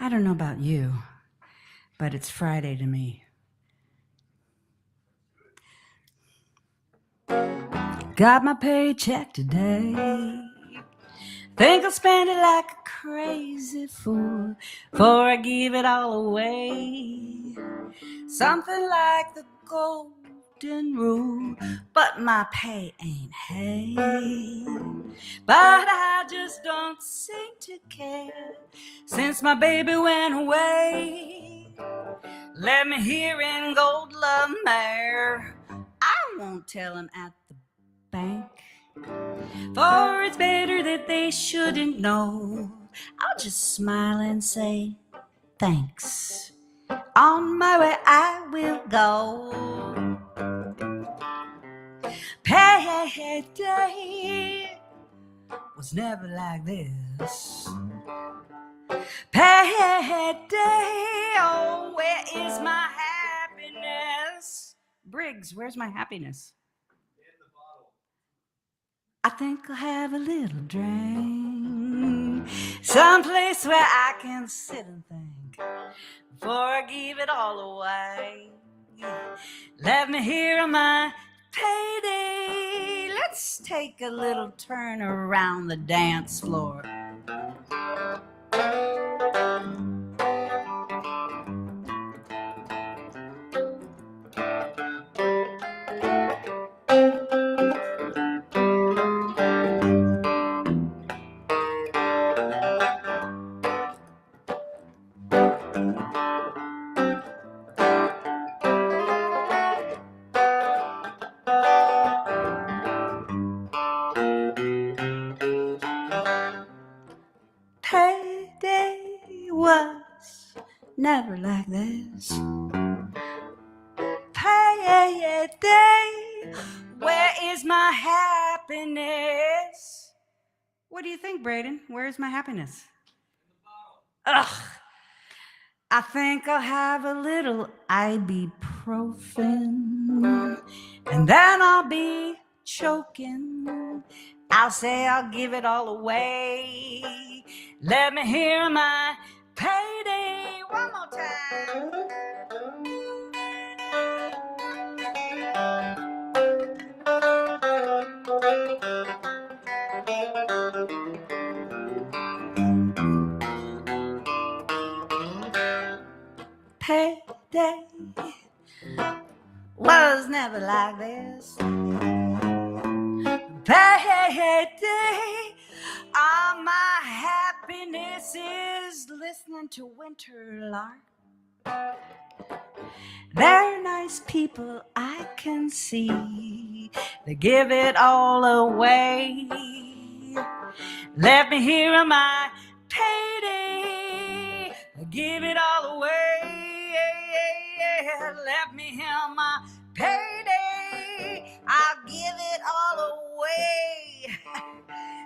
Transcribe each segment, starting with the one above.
I don't know about you, but it's Friday to me. Got my paycheck today. Think I'll spend it like a crazy fool before I give it all away. Something like the golden rule, but my pay ain't hay. But I just don't seem to care since my baby went away. Let me hear in gold love mare. I won't tell him at the bank, for it's better that they shouldn't know. I'll just smile and say thanks. On my way I will go. Payday was never like this. Payday, oh, where is my happiness? Briggs, where's my happiness? In the bottle. I think I'll have a little drink, someplace where I can sit and think before I give it all away. Let me hear my payday. Let's take a little turn around the dance floor. Payday was never like this. Payday, where is my happiness? What do you think, Braden? Where's my happiness? Ugh. I think I'll have a little ibuprofen, and then I'll be choking. I'll say I'll give it all away. Let me hear my payday one more time. Payday was never like this. Payday, all my happiness is listening to Winterlark. They're nice people, I can see. They give it all away. Let me hear my payday. Give it all away. Let me hear my payday. I'll give it all away.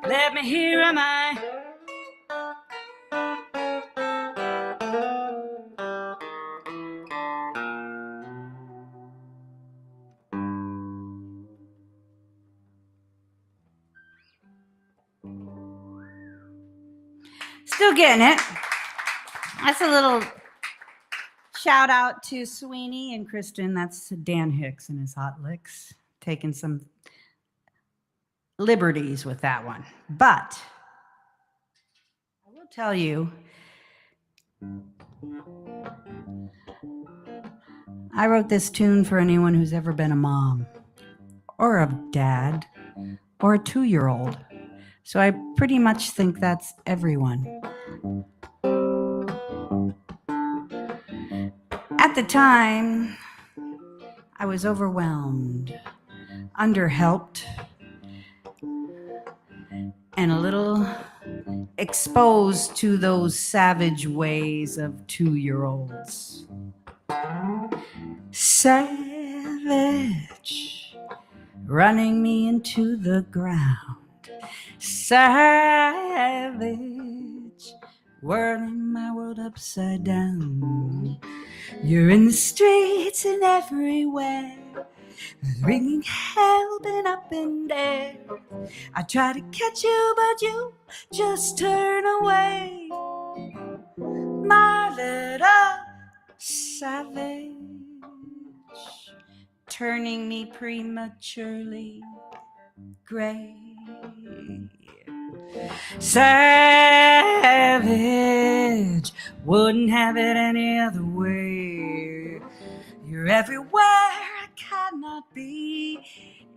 Let me hear my. Still getting it. That's a little shout out to Sweeney and Kristin. That's Dan Hicks and his Hot Licks. Taking some liberties with that one. But I will tell you, I wrote this tune for anyone who's ever been a mom or a dad or a 2-year-old. So I pretty much think that's everyone. At the time, I was overwhelmed, underhelped, and a little exposed to those savage ways of 2-year-olds. Savage, running me into the ground. Savage, whirling my world upside down. You're in the streets and everywhere, ringing hell and up in there. I try to catch you, but you just turn away. my little savage, turning me prematurely gray. Savage, wouldn't have it any other way. You're everywhere I cannot be,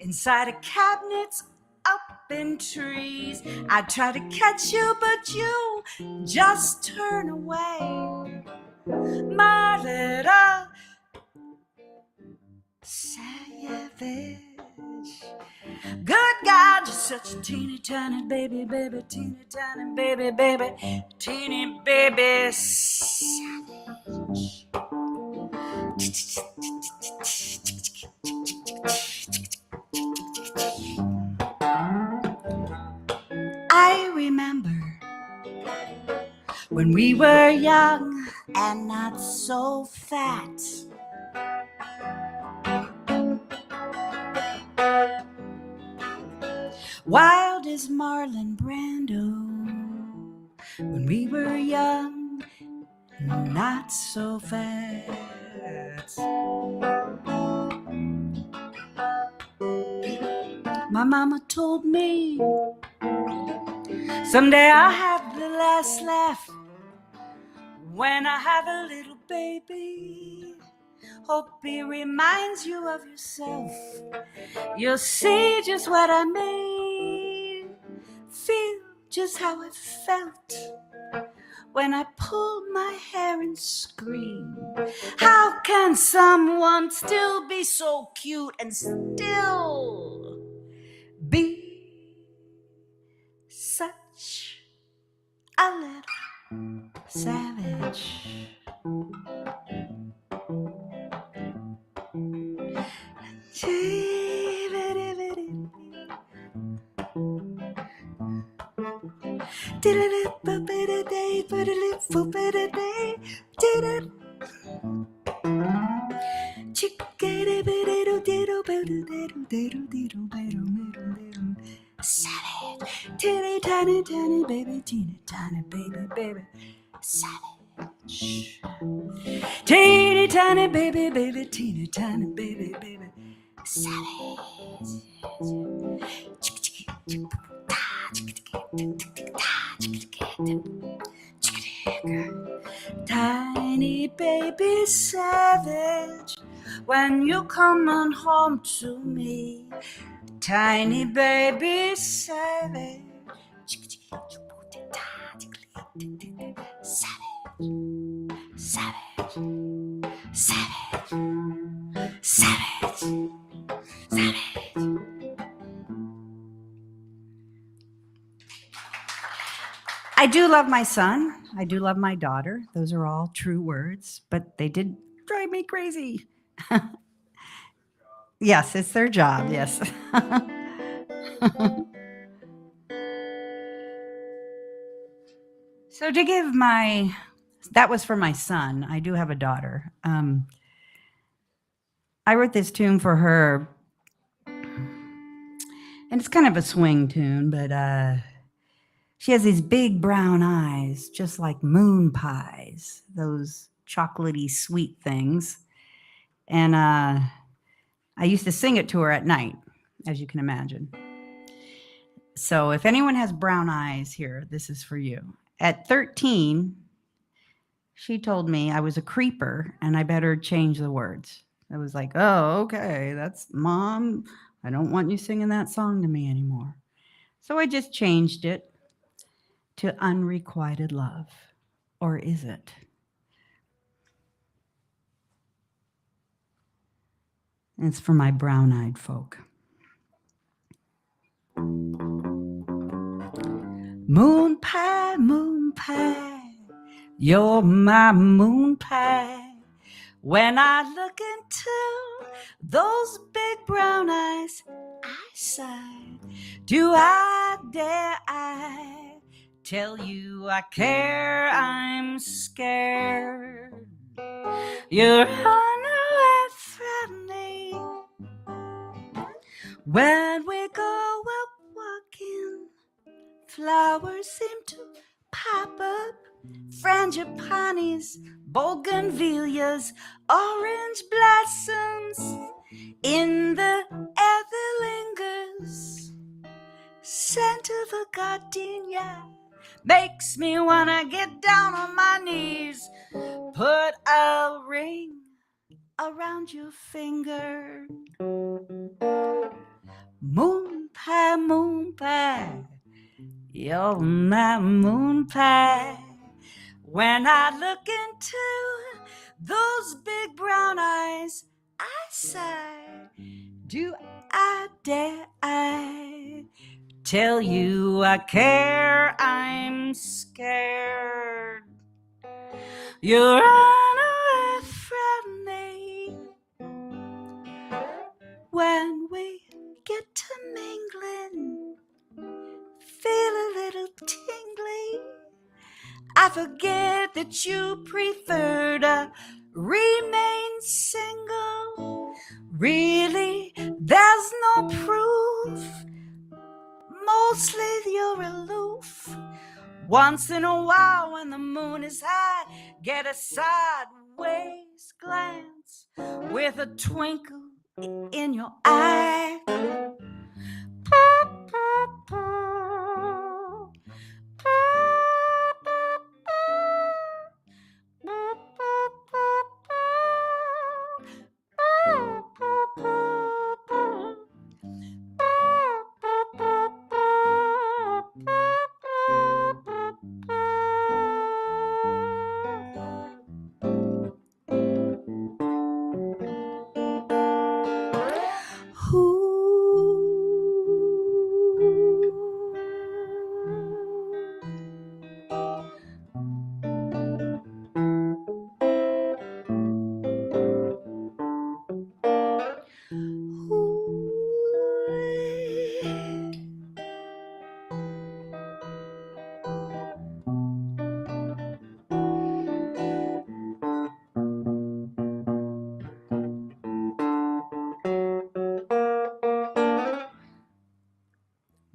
inside of cabinets, up in trees. I try to catch you, but you just turn away. My little savage. Good God, you're such a teeny tiny baby, baby, teeny tiny baby, baby, teeny baby savage. I remember when we were young and not so fat. Wild as Marlon Brando. When we were young and not so fat. My mama told me someday I'll have the last laugh when I have a little baby. Hope he reminds you of yourself. You'll see just what I mean. Feel just how it felt when I pulled my hair and screamed. How can someone still be so cute and still be such a little savage? Savage, teeny tiny tiny baby, teeny tiny baby, baby, savage. Teeny tiny baby, baby, teeny tiny baby, baby, savage. Tiny baby savage, when you come on home to me. Tiny baby savage, savage, savage, savage, savage, savage. I do love my son. I do love my daughter. Those are all true words, but they did drive me crazy. Yes, it's their job. Yes. So to give that was for my son. I do have a daughter. I wrote this tune for her, and it's kind of a swing tune, but she has these big brown eyes, just like moon pies, those chocolatey sweet things. And I used to sing it to her at night, as you can imagine. So if anyone has brown eyes here, this is for you. At 13, she told me I was a creeper and I better change the words. I was like, oh, okay, that's Mom. I don't want you singing that song to me anymore. So I just changed it to Unrequited Love. Or is it? It's for my brown-eyed folk. Moon pie, you're my moon pie. When I look into those big brown eyes, I sigh. Do I dare I tell you I care? I'm scared. You're unaware from me. When we go up walking, flowers seem to pop up frangipanis, bougainvilleas, orange blossoms. In the air that lingers, scent of a gardenia makes me wanna get down on my knees. Put a ring around your finger. Moon pie, you're my moon pie. When I look into those big brown eyes, I sigh. Do I dare I tell you I care? I'm scared. You run away from me when we get to mingling. Feel a little tingly. I forget that you prefer to remain single. Really, there's no proof. Mostly you're aloof. Once in a while when the moon is high, get a sideways glance with a twinkle in your eye.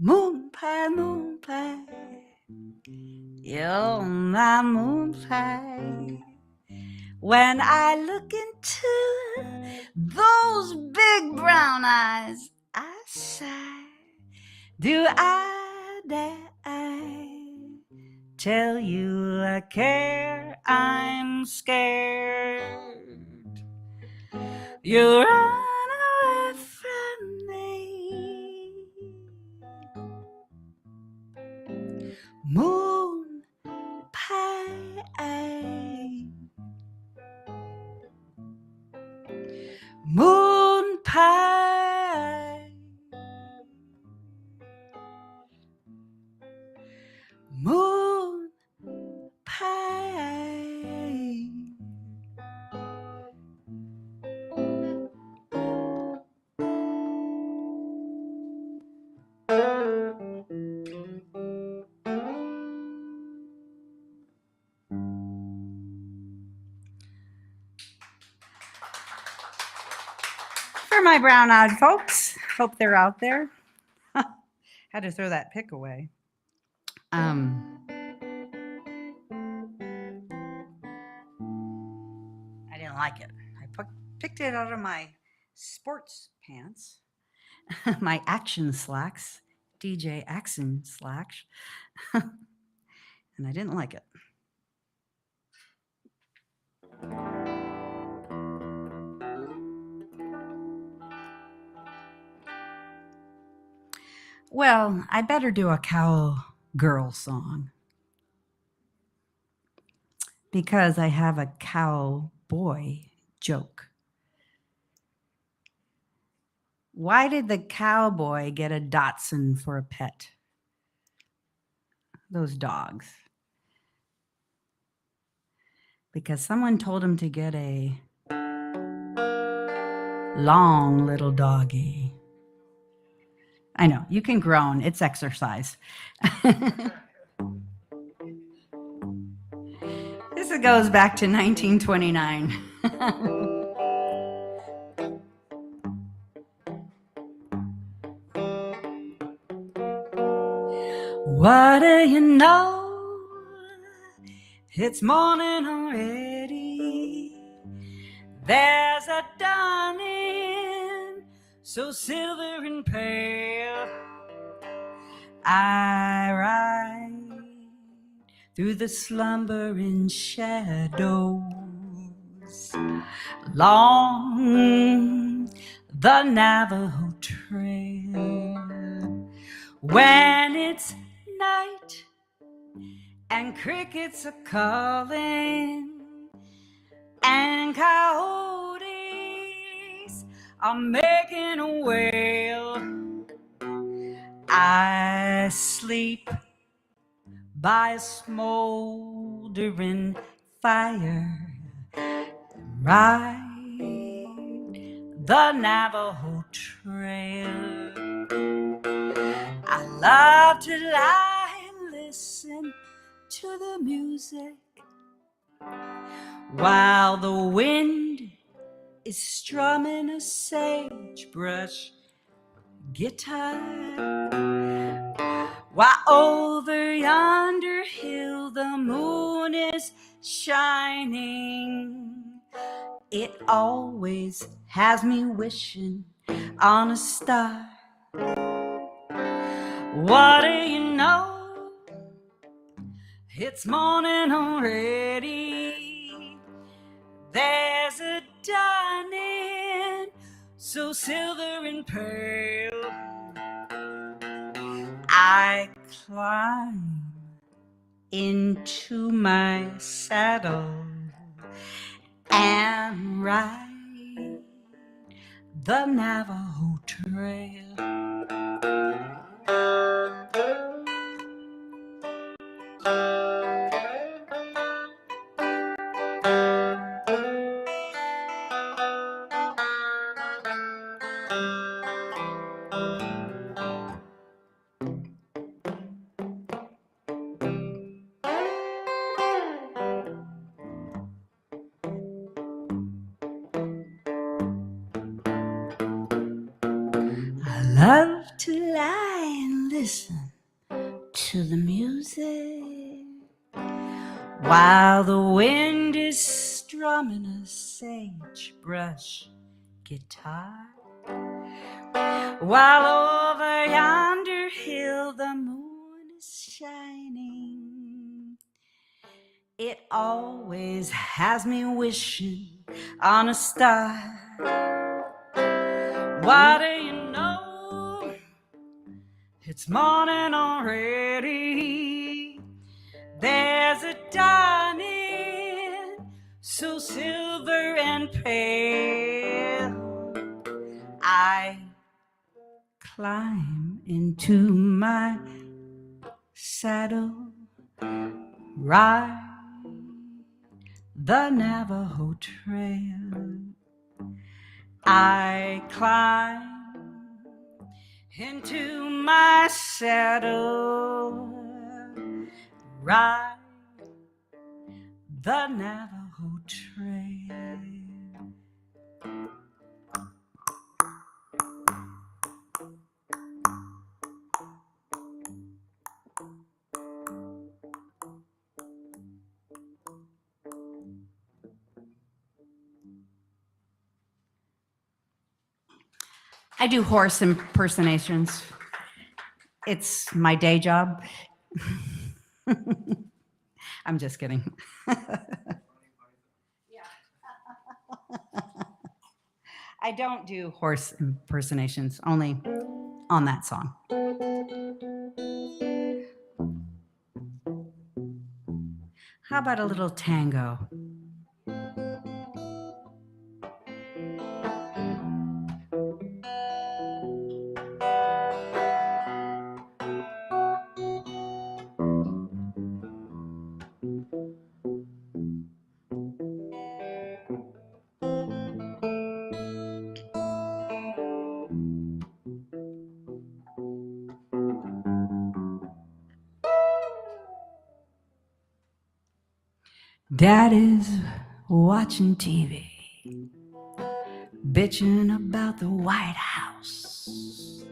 Moon pie, you're my moon pie. When I look into those big brown eyes, I sigh. Do I dare I tell you I care? I'm scared. You run away from me. Moon pie, moon pie, moon pie. For my brown-eyed folks, hope they're out there. Had to throw that pick away. I didn't like it. I picked it out of my sports pants, my action slacks, DJ action slacks, and I didn't like it. Well, I better do a cowgirl song because I have a cowboy joke. Why did the cowboy get a Dachshund for a pet? Those dogs. Because someone told him to get a long little doggy. I know, you can groan. It's exercise. This goes back to 1929. What do you know? It's morning already. There's a dawning so silver and pale. I ride through the slumbering shadows along the Navajo Trail. When it's night and crickets are calling and coyotes are making a wail, I sleep by a smoldering fire, ride the Navajo Trail. I love to lie and listen to the music while the wind is strumming a sagebrush guitar, while over yonder hill the moon is shining. It always has me wishing on a star. What do you know? It's morning already. There's a dawning so silver and pale. I climb into my saddle and ride the Navajo Trail. Love to lie and listen to the music while the wind is strumming a sagebrush guitar, while over yonder hill the moon is shining. It always has me wishing on a star. What do you know? It's morning already. There's a dawning so silver and pale. I climb into my saddle, ride the Navajo Trail. I climb into my saddle, ride the Navajo Trail. I do horse impersonations. It's my day job. I'm just kidding. I don't do horse impersonations, only on that song. How about a little tango? Daddy's watching TV, bitching about the White House.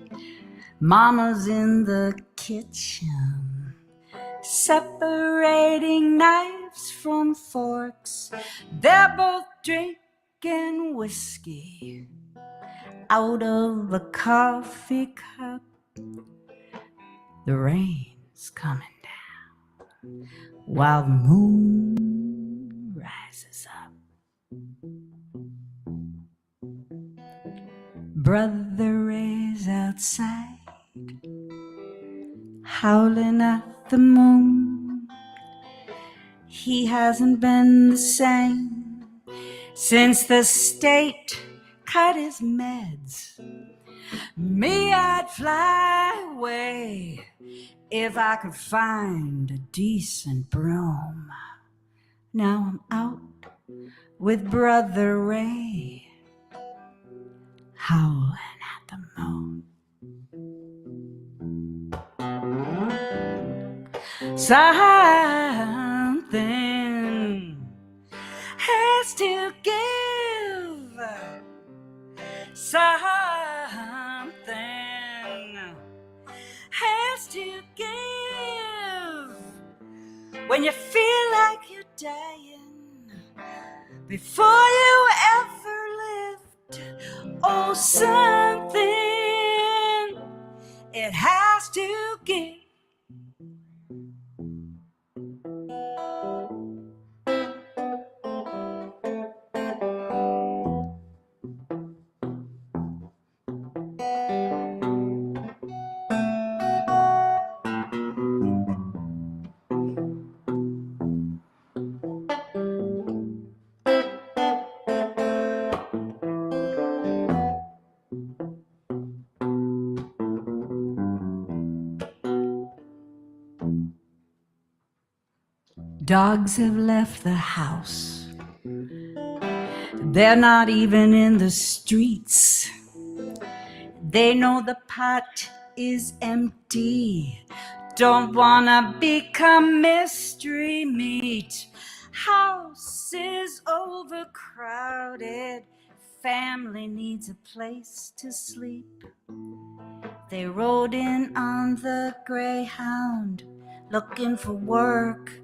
Mama's in the kitchen, separating knives from forks. They're both drinking whiskey out of a coffee cup. The rain's coming down while the moon rises up. Brother Ray's outside, howling at the moon. He hasn't been the same since the state cut his meds. Me, I'd fly away if I could find a decent broom. Now I'm out with Brother Ray, howling at the moon. Something has to give. Something has to give. When you feel like you're dying before you ever lived. Oh, something, it has to give. Dogs have left the house. They're not even in the streets. They know the pot is empty. Don't wanna become mystery meat. House is overcrowded. Family needs a place to sleep. They rode in on the Greyhound looking for work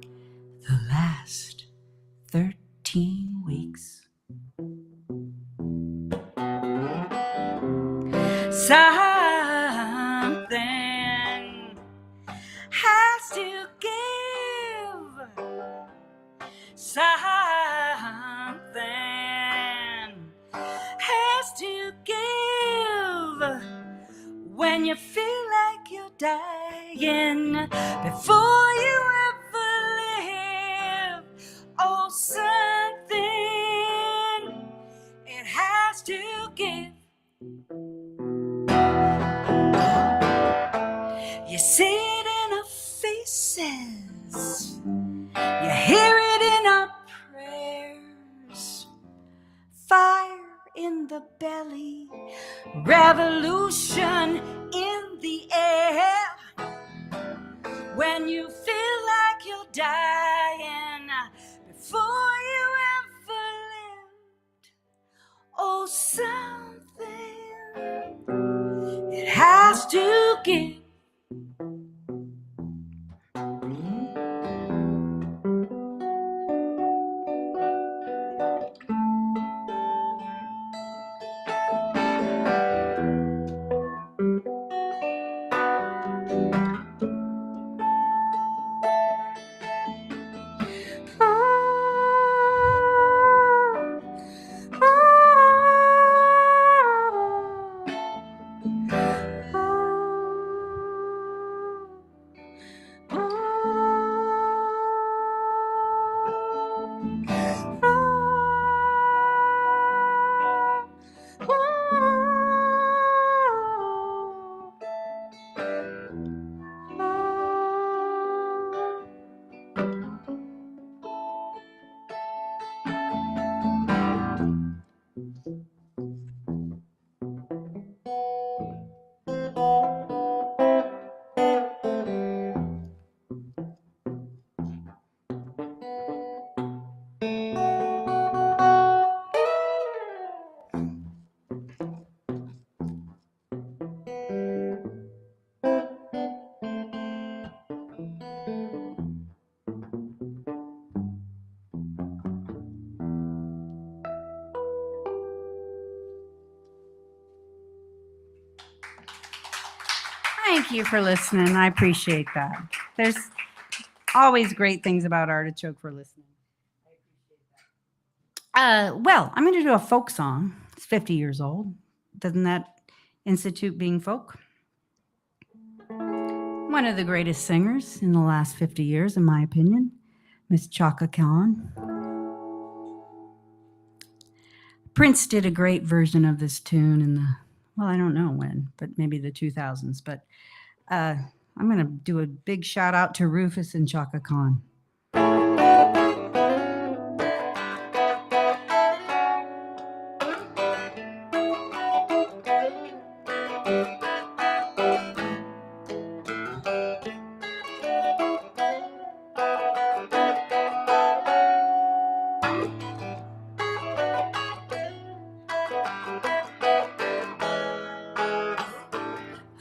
the last 13 weeks. Something has to give. Something has to give. When you feel like you're dying before you ever live. Oh, something, it has to give. You see it in our faces. You hear it in our prayers. Fire in the belly, revolution in the air. When you feel like you're dying before you ever lived. Oh, something, it has to give. Thank you for listening. I appreciate that. There's always great things about Artichoke for listening. Well, I'm going to do a folk song. It's 50 years old. Doesn't that institute being folk? One of the greatest singers in the last 50 years, in my opinion, Miss Chaka Khan. Prince did a great version of this tune in the, well, I don't know when, but maybe the 2000s. But I'm going to do a big shout out to Rufus and Chaka Khan.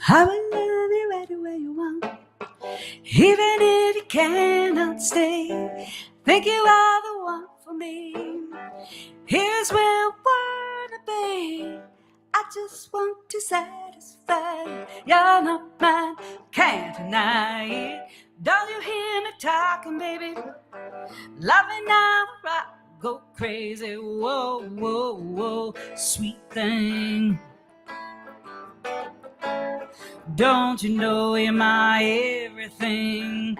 I will love you right where you want, even if you cannot stay. Think you are the one for me. Here's where I wanna be. I just want to satisfy. You're not mine, can't deny it. Don't you hear me talking, baby? Love me now, I go crazy. Whoa, whoa, whoa, sweet thing. Don't you know you're my everything?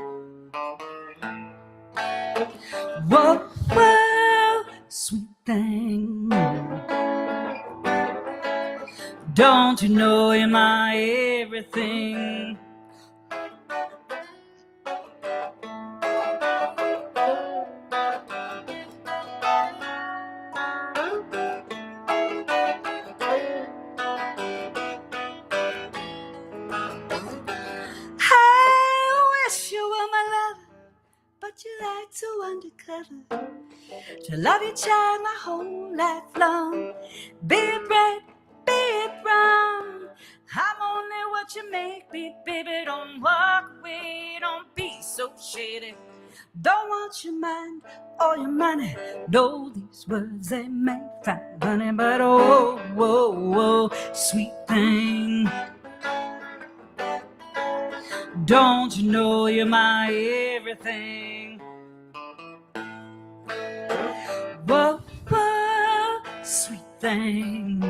Whoa, whoa, sweet thing. Don't you know you're my everything? I wish you were my lover, but you like so undercover. To love you, child, my whole life long. Be it right, be it wrong, I'm only what you make me, baby. Don't walk away, don't be so shady. Don't want your mind or your money. Know these words they may find funny, but oh, whoa, whoa, sweet thing. Don't you know you're my everything? Whoa, whoa, sweet thing.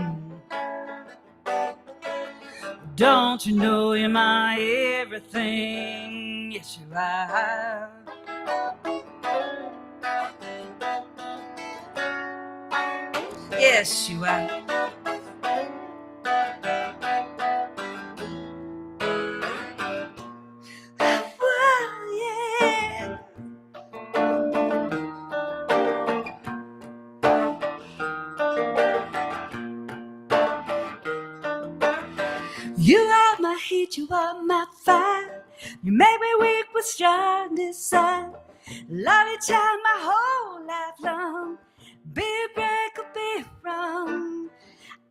Don't you know you're my everything? Yes, you are. Yes, you are. You are my heat, you are my fire. You make me weak with strong desire. Love you, child, my whole life long. Be it break or be it wrong,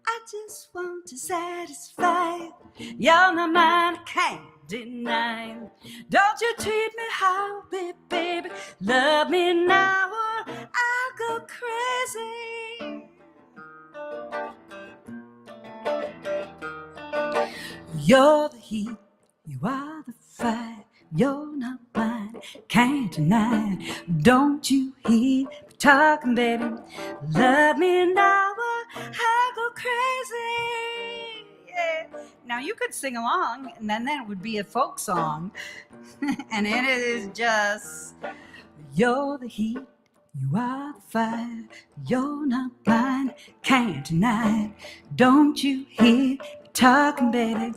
I just want to satisfy. You're not mine, I can't deny. Don't you treat me how, baby. Love me now or I'll go crazy. You're the heat, you are the fire. You're not mine, can't deny. Don't you hear me talking, baby? Love me now or I'll go crazy. Yeah. Now you could sing along, and then that would be a folk song. And it is just, you're the heat, you are the fire. You're not mine, can't deny. Don't you hear me talking, baby?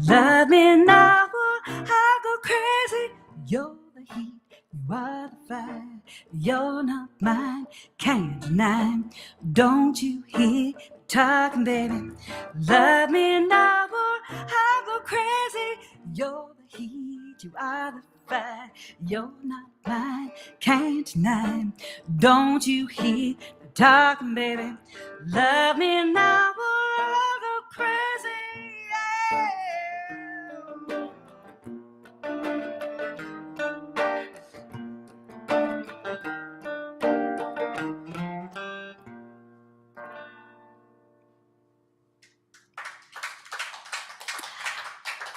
Love me now or I'll go crazy. You're the heat, you are the fire. You're not mine, can't deny. Don't you hear me talking, baby? Love me now or I'll go crazy. You're the heat, you are the fire. You're not mine, can't deny. Don't you hear me talking, baby? Love me now or I'll go crazy.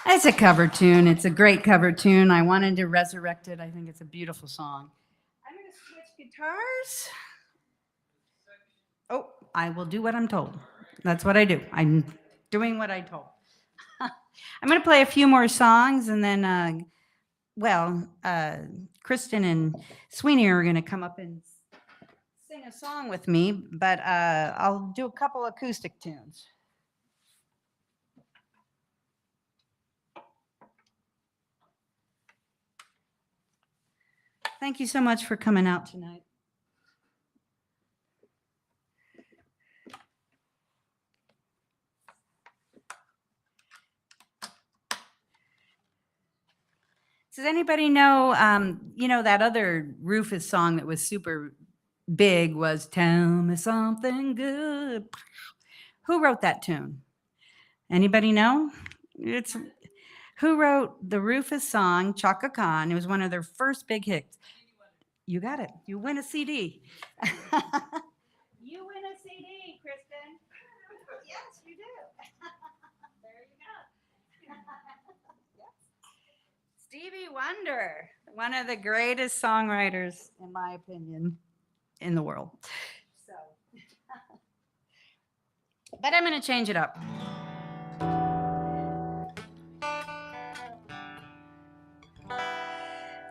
Yeah. It's a cover tune. It's a great cover tune. I wanted to resurrect it. I think it's a beautiful song. I'm going to switch guitars. Oh, I will do what I'm told. That's what I do. I'm doing what I told. I'm going to play a few more songs, and then, Kristin and Sweeney are going to come up and sing a song with me, but I'll do a couple acoustic tunes. Thank you so much for coming out tonight. Does anybody know, that other Rufus song that was super big was Tell Me Something Good? Who wrote that tune? Anybody know? Who wrote the Rufus song, Chaka Khan? It was one of their first big hits. You got it. You win a CD. You win a CD, Kristin. Yes, you do. There you go. Stevie Wonder, one of the greatest songwriters, in my opinion, in the world. So, but I'm going to change it up.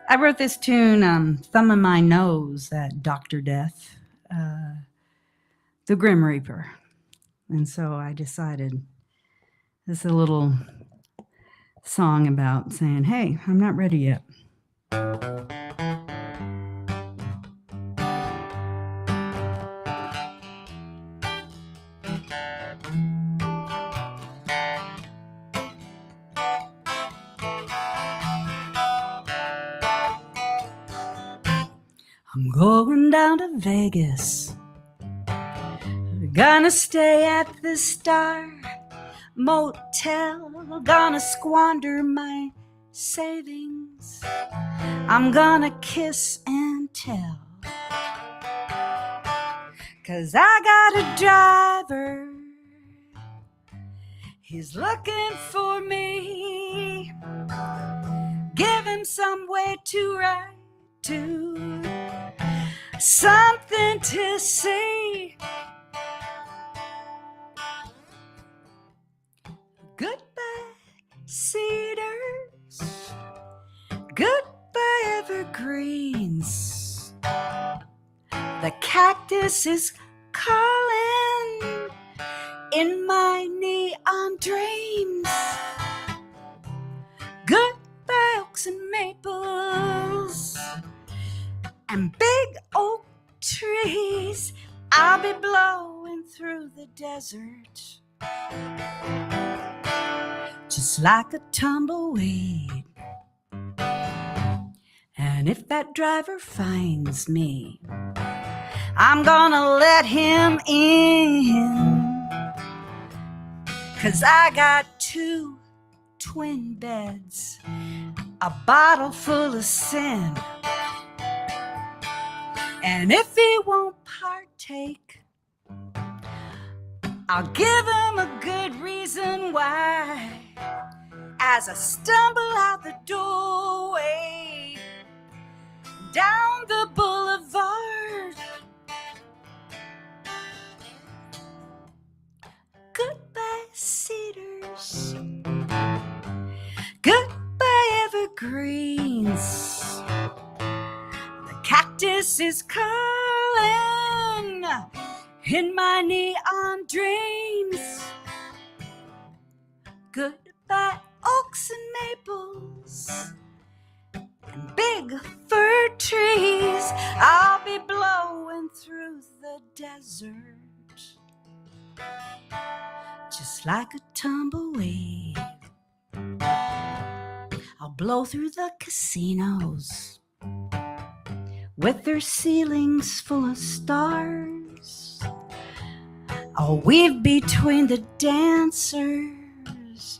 I wrote this tune, Thumb in My Nose, at Dr. Death, the Grim Reaper. And so I decided this is a little song about saying, hey, I'm not ready yet. I'm going down to Vegas. Gonna stay at the Star Motel. Gonna squander my savings. I'm gonna kiss and tell. 'Cause I got a driver. He's looking for me. Give him some way to ride to. Something to see. Goodbye, cedars. Goodbye, evergreens. The cactus is calling in my neon dreams. Goodbye, oaks and maples. And big oak trees. I'll be blowing through the desert just like a tumbleweed. And if that driver finds me, I'm gonna let him in. 'Cause I got 2 twin beds, a bottle full of sin. And if he won't partake, I'll give him a good reason why. As I stumble out the doorway, down the boulevard. Goodbye, cedars. Goodbye, evergreens. The cactus is calling in my neon dreams. Goodbye, oaks and maples. And big fir trees. I'll be blowing through the desert just like a tumbleweed. I'll blow through the casinos with their ceilings full of stars. I'll weave between the dancers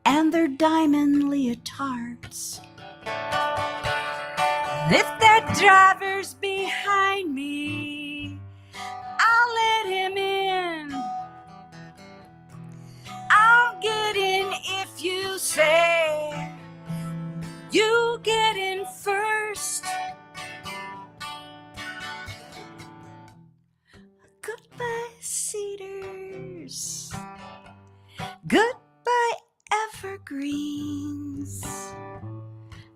and their diamond leotards. If that driver's behind me, I'll let him in. I'll get in if you say you get in first. Goodbye, cedars. Goodbye, evergreens.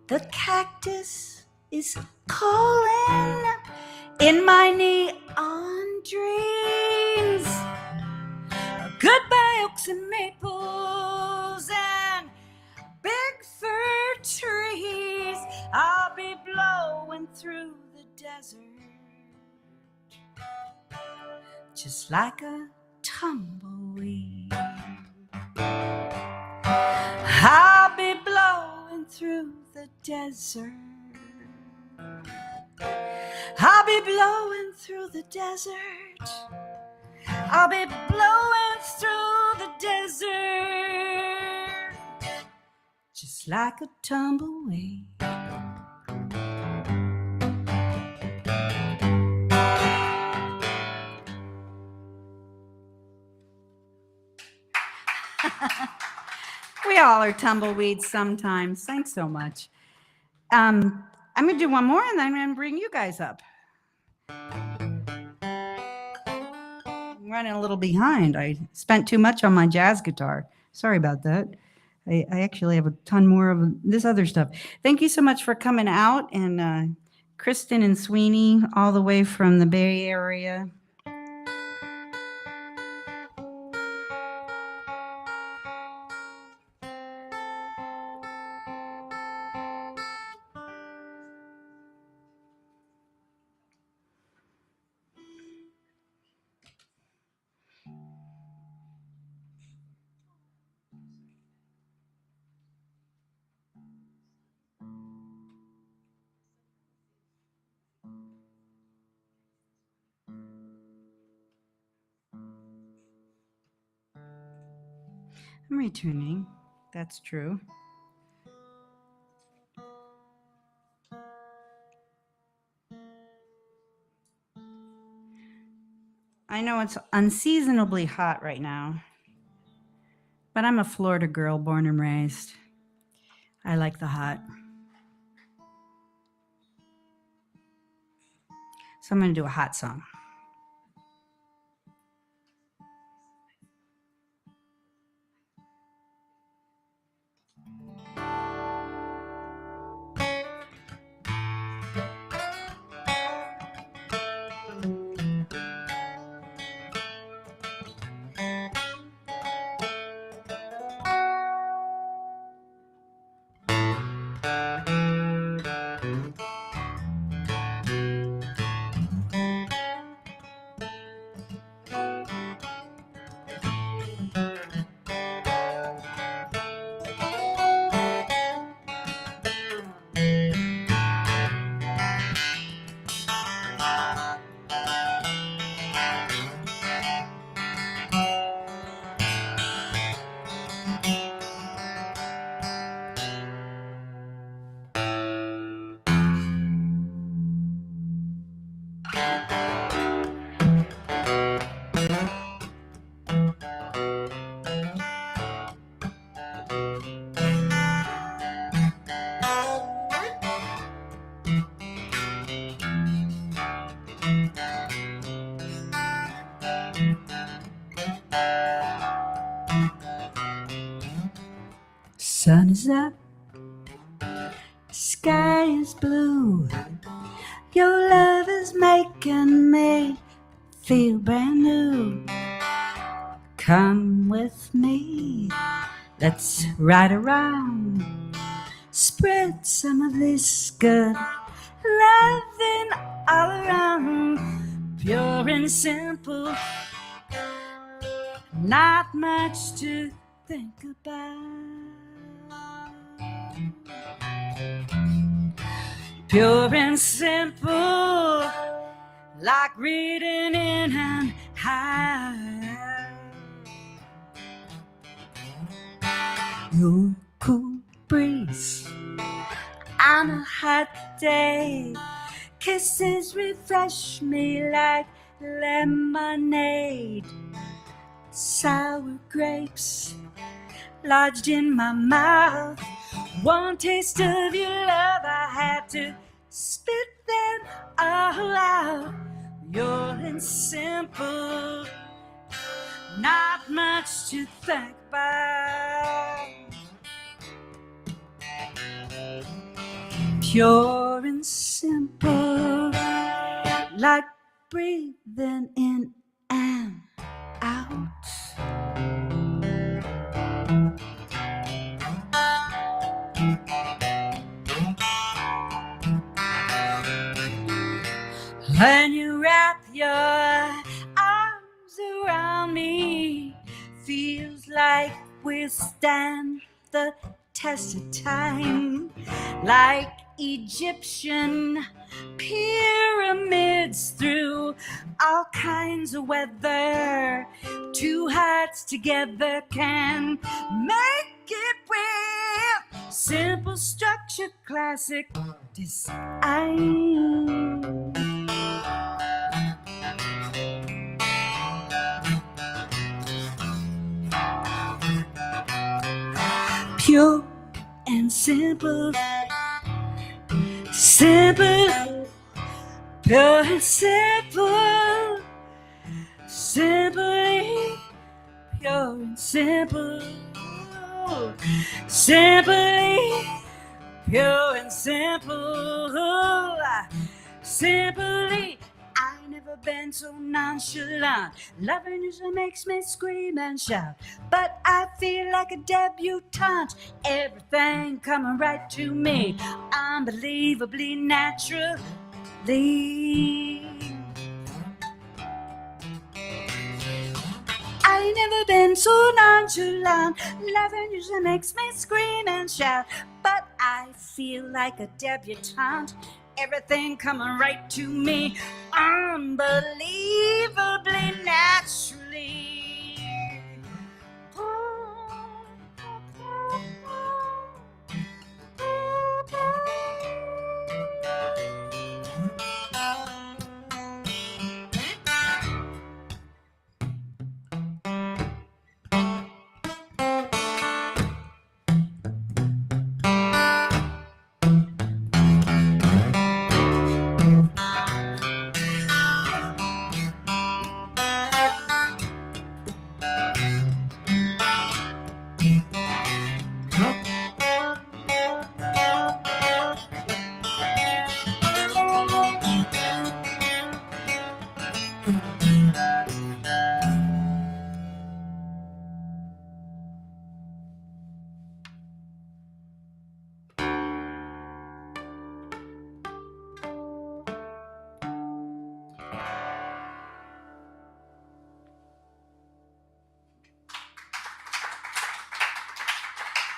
The cactus is calling in my neon dreams. Goodbye, oaks and maples and big fir trees. I'll be blowing through the desert just like a tumbleweed. I'll be blowing through the desert. I'll be blowing through the desert. I'll be blowing through the desert just like a tumbleweed. We all are tumbleweeds sometimes. Thanks so much. I'm going to do one more and then I'm going to bring you guys up. I'm running a little behind. I spent too much on my jazz guitar. Sorry about that. I actually have a ton more of this other stuff. Thank you so much for coming out. And Kristin and Sweeney, all the way from the Bay Area. I'm retuning. That's true. I know it's unseasonably hot right now, but I'm a Florida girl, born and raised. I like the hot. So I'm going to do a hot song. Sun is up, sky is blue. Your love is making me feel brand new. Come with me, let's ride around. Spread some of this good loving all around. Pure and simple, not much to think about. Pure and simple, like reading in an high. Your cool breeze on a hot day, kisses refresh me like lemonade. Sour grapes lodged in my mouth. One taste of your love, I had to spit them all out. Pure and simple, not much to think about. Pure and simple, like breathing in and out. When you wrap your arms around me, feels like we'll stand the test of time, like Egyptian pyramids through all kinds of weather. Two hearts together can make it real. Simple structure, classic design. Pure and simple, simple, pure and simple, simply pure and simple, simply pure and simple, simply. I've never been so nonchalant. Loving usually makes me scream and shout, but I feel like a debutante. Everything coming right to me, unbelievably naturally. I ain't never been so nonchalant. Loving usually makes me scream and shout, but I feel like a debutante. Everything coming right to me, unbelievably naturally.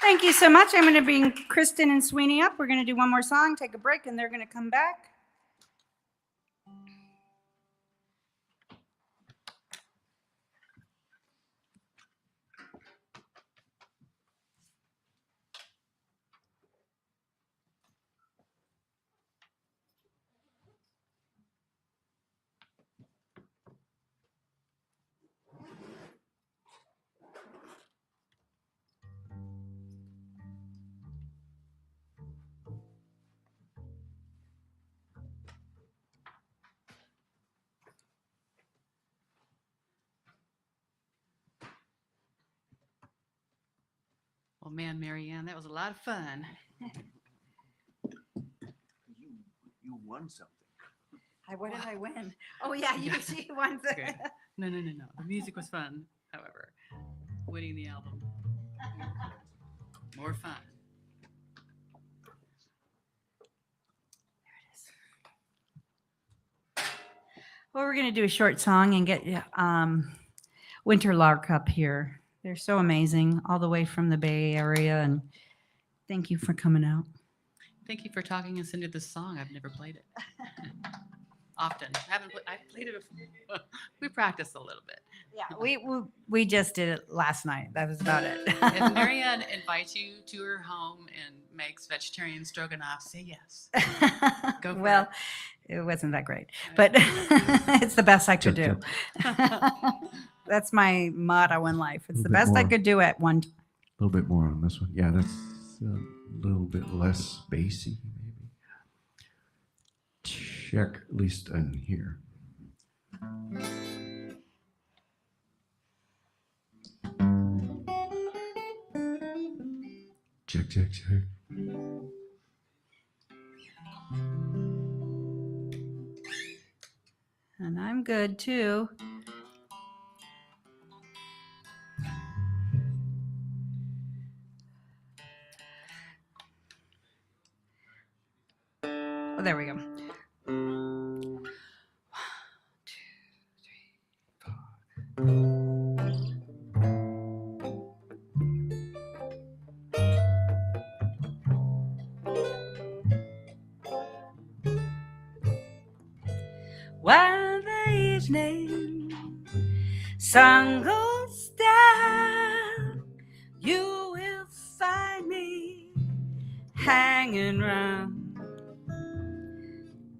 Thank you so much. I'm going to bring Kristin and Sweeney up. We're going to do one more song, take a break, and they're going to come back. Well, man, Marianne, that was a lot of fun. You won something. What did I win? Oh, yeah, she won. Okay. No. The music was fun, however. Winning the album, more fun. Well, we're going to do a short song and get Winterlark up here. They're so amazing, all the way from the Bay Area, and thank you for coming out. Thank you for talking us into this song. I've never played it. Often. I played it before. We practiced a little bit. Yeah, we just did it last night. That was about it. If Marianne invites you to her home and makes vegetarian stroganoff, say yes. Go for well, it wasn't that great, but it's the best I could do. That's my motto in life. It's the best I could do at one time. little bit more on this one. Yeah, that's a little bit less bassy, maybe. Check at least in here. Check, check, check. And I'm good too. Oh, there we go. When the evening sun goes down, you will find me hanging round.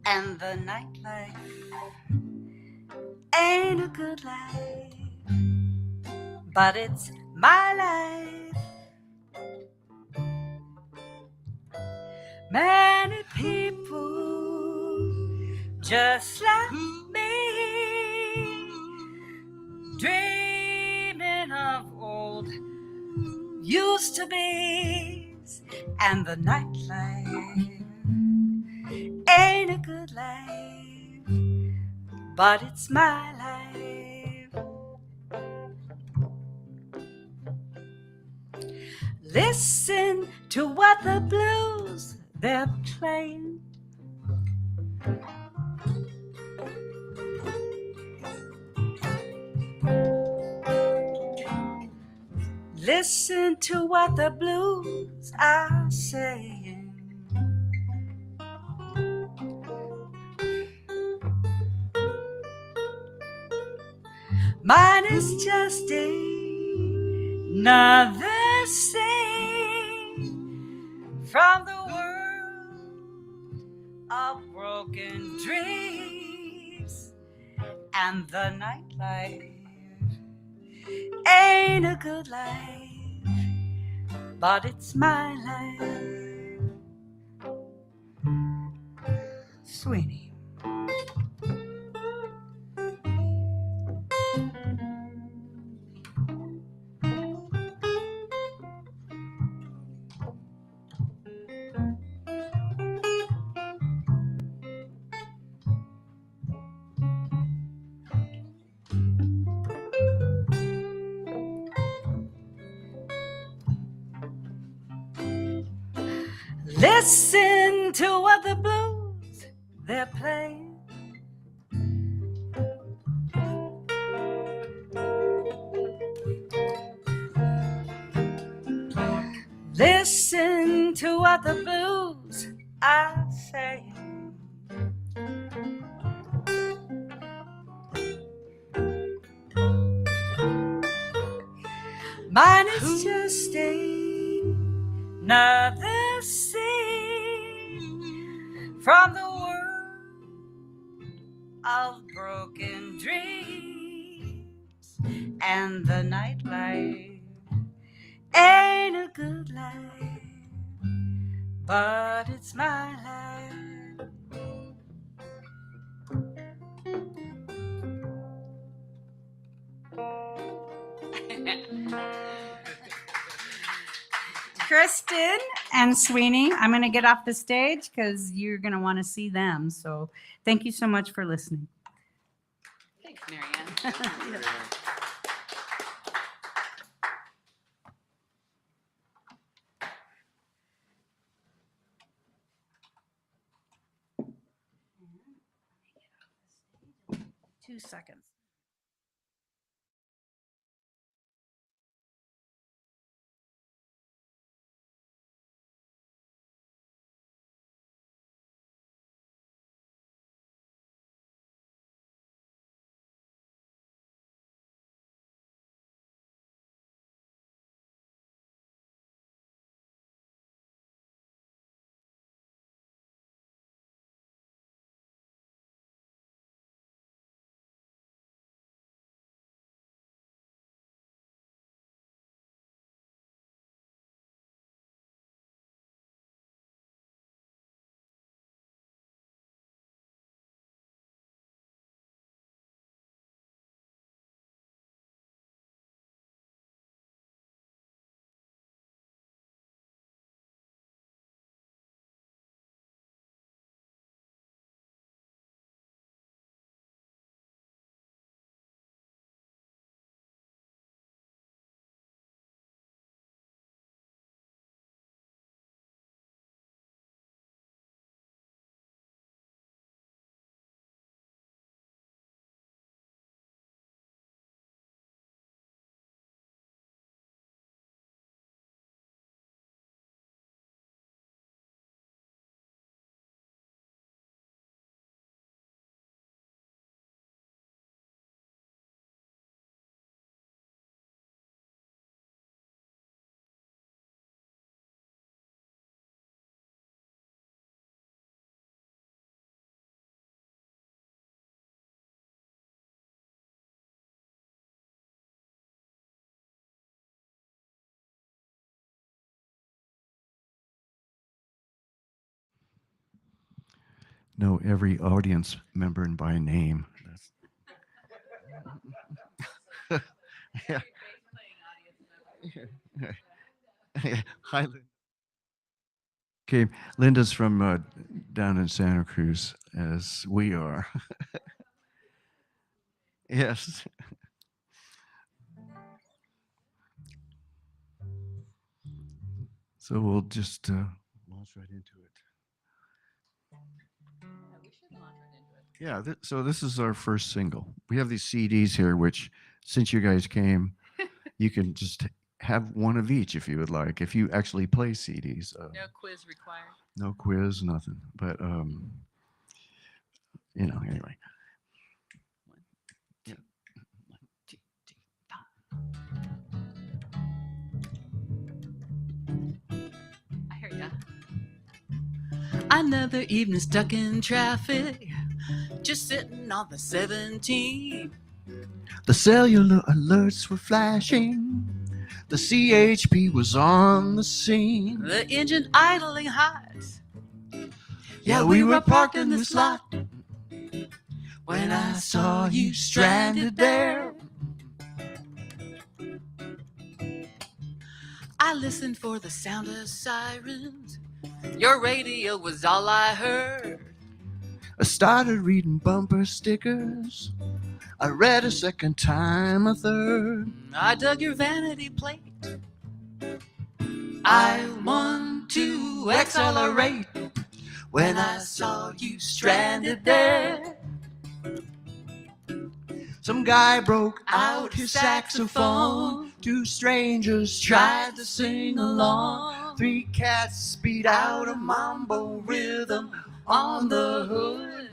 And the nightlife ain't a good life, but it's my life. Many people just like me, dreaming of old used to be's, and the nightlife ain't a good life, but it's my life. Listen to what the blues they're playing. Listen to what the blues are saying. Mine is just another scene from the world of broken dreams, and the nightlife ain't a good life, but it's my life. Sweeney. Listen to what the blues they're playing. Listen to what the blues are saying. Mine is just another scene from the world of broken dreams, and the nightlife ain't a good life, but it's my life. Kristin and Sweeney, I'm going to get off the stage because you're going to want to see them. So thank you so much for listening. Thanks, Marianne. Two seconds. know every audience member by name. Yeah. Hi, Linda. Okay, Linda's from down in Santa Cruz, as we are. Yes. So we'll just launch right into it. Yeah, so this is our first single. We have these CDs here, which, since you guys came, you can just have one of each if you would like. If you actually play CDs, No quiz required. no quiz, nothing. But anyway. One, two, one, two, three, 4. I hear ya. Another evening stuck in traffic, just sitting on the 17. The cellular alerts were flashing. The CHP was on the scene. The engine idling hot. Yeah, we were parked in this lot when I saw you stranded there. I listened for the sound of sirens. Your radio was all I heard. I started reading bumper stickers. I read a second time, a third. I dug your vanity plate. I want to accelerate when I saw you stranded there. Some guy broke out his saxophone. Two strangers tried to sing along. Three cats beat out a mambo rhythm on the hood.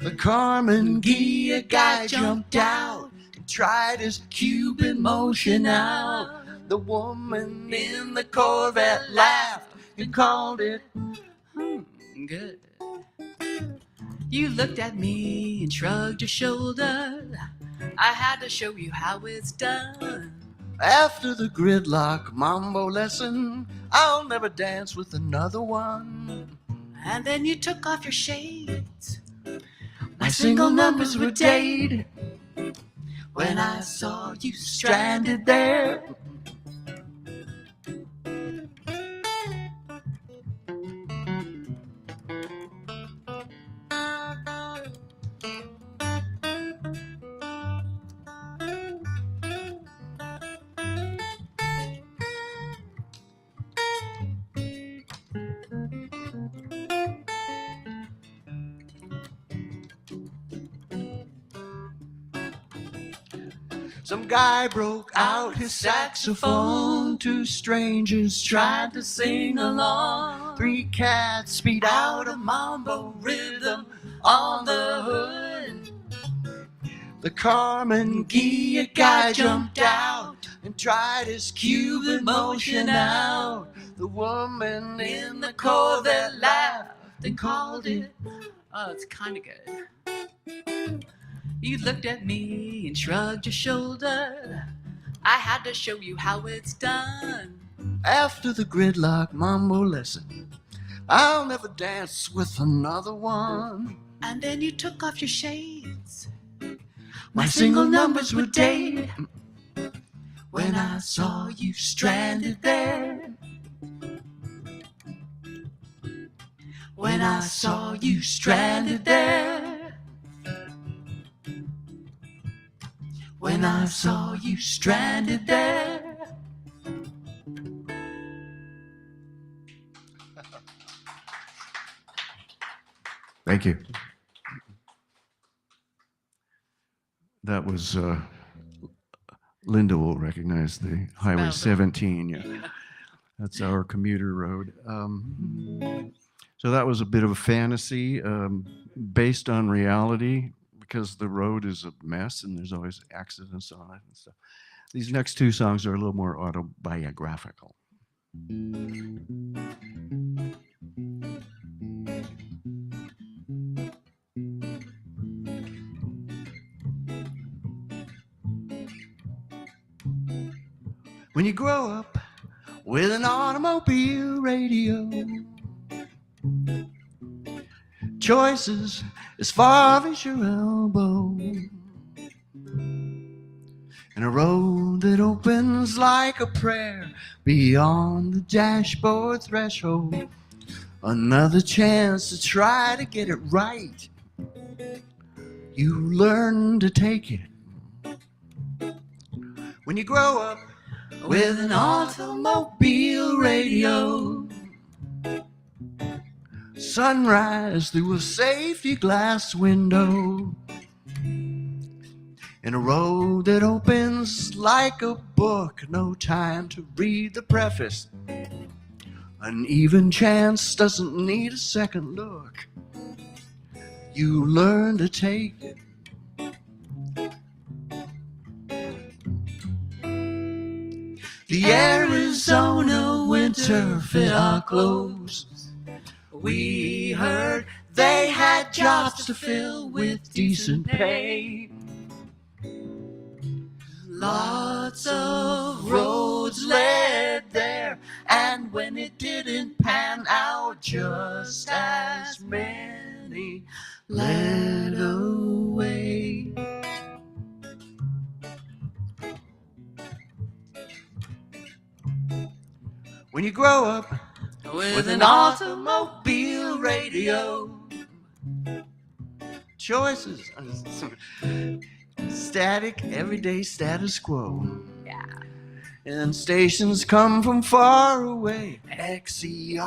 The Carmen Gia guy jumped out and tried his Cuban motion out. The woman in the Corvette laughed and called it good. You looked at me and shrugged your shoulder. I had to show you how it's done. After the gridlock mambo lesson, I'll never dance with another one. And then you took off your shades. My single numbers were dead when I saw you stranded there. Some guy broke out his saxophone. Two strangers tried to sing along. Three cats beat out a mambo rhythm on the hood. The Carmen Gia guy jumped out and tried his Cuban motion out. The woman in the Corvette laughed and called it. Oh, it's kind of good. You looked at me and shrugged your shoulder. I had to show you how it's done. After the gridlock mambo lesson, I'll never dance with another one. And then you took off your shades. My single numbers were dead when I saw you stranded there. When I saw you stranded there. When I saw you stranded there. Thank you. That was Linda will recognize the Highway 17. Yeah, that's our commuter road. So that was a bit of a fantasy based on reality, because the road is a mess and there's always accidents on it and stuff. These next two songs are a little more autobiographical. When you grow up with an automobile radio, choices as far as your elbow, and a road that opens like a prayer beyond the dashboard threshold. Another chance to try to get it right. You learn to take it when you grow up with an automobile radio. Sunrise through a safety glass window, and a road that opens like a book. No time to read the preface. An even chance doesn't need a second look. You learn to take it. The Arizona winter fit our clothes. We heard they had jobs to fill with decent pay. Lots of roads led there, and when it didn't pan out, just as many led away. When you grow up with an automobile radio, choices, static, everyday status quo. Yeah. And stations come from far away, XERBKOMA.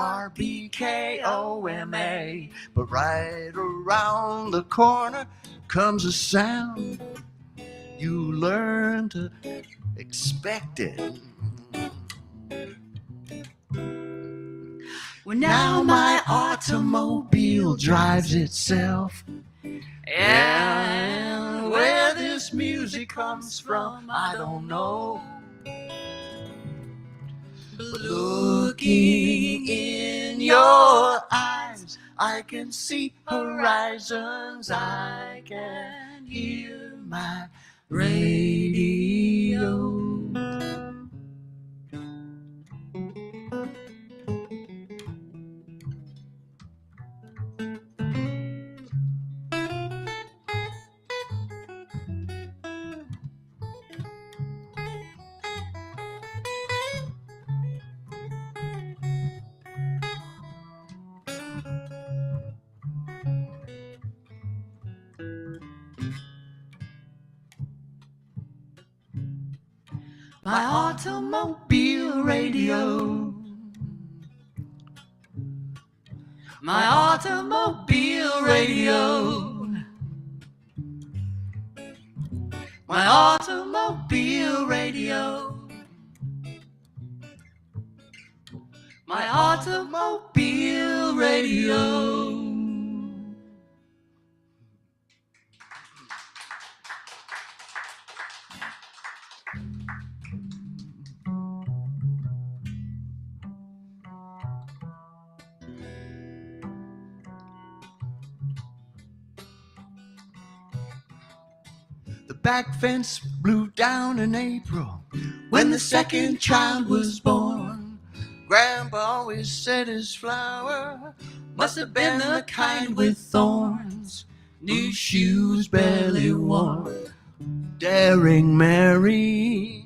But right around the corner comes a sound. You learn to expect it. Well, now my automobile drives itself. And where this music comes from, I don't know. But looking in your eyes, I can see horizons. I can hear my radio. My automobile radio. My automobile radio. My automobile radio. My automobile radio. The back fence blew down in April when the second child was born. Grandpa always said his flower must have been the kind with thorns. New shoes barely worn. Daring Mary,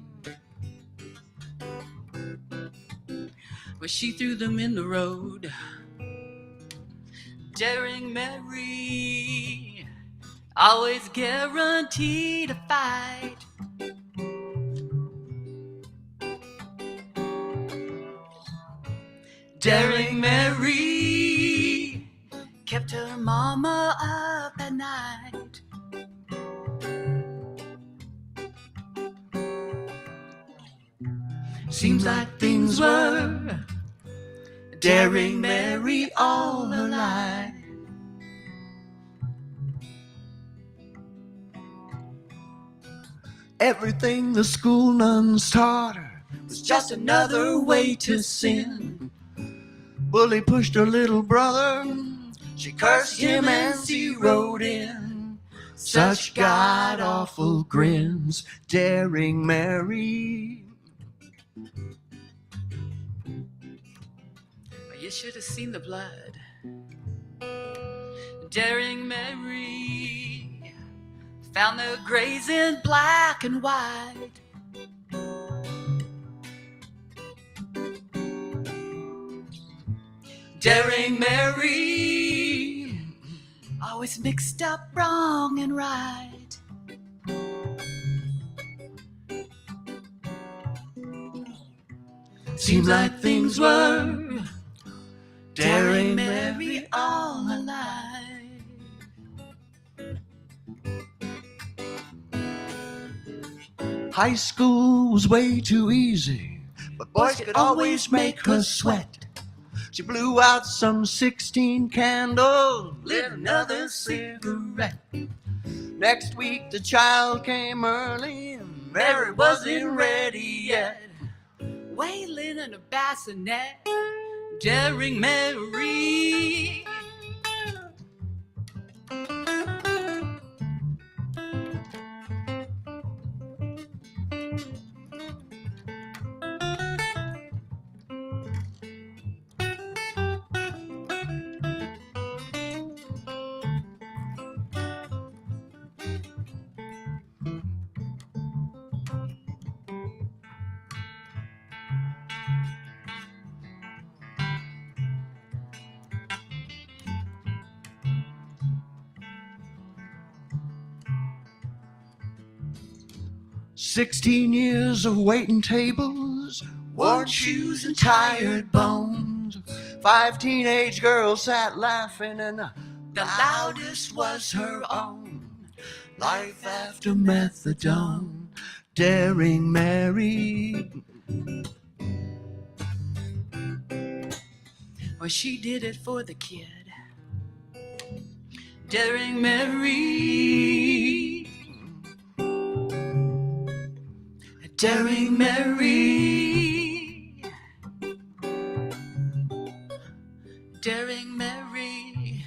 But she threw them in the road. Daring Mary, always guaranteed a fight. Daring Mary kept her mama up at night. seems like things were Daring Mary all her life. Everything the school nuns taught her was just another way to sin. Bully pushed her little brother, she cursed him and zeroed in. Such god-awful grins, Daring Mary. You should have seen the blood. Daring Mary found the grays in black and white. Daring Mary always mixed up wrong and right. Seems like things were Daring Mary all her life. High school was way too easy, but boys could always make her sweat. She blew out some 16 candles, lit another cigarette. Next week the child came early and Mary wasn't ready yet. Wailing in a bassinet, Daring Mary. "16 years of waiting tables, worn shoes and tired bones. 5 teenage girls sat laughing and the loudest was her own. Life after methadone, Daring Mary." Well, she did it for the kid. Daring Mary. Daring Mary. Daring Mary.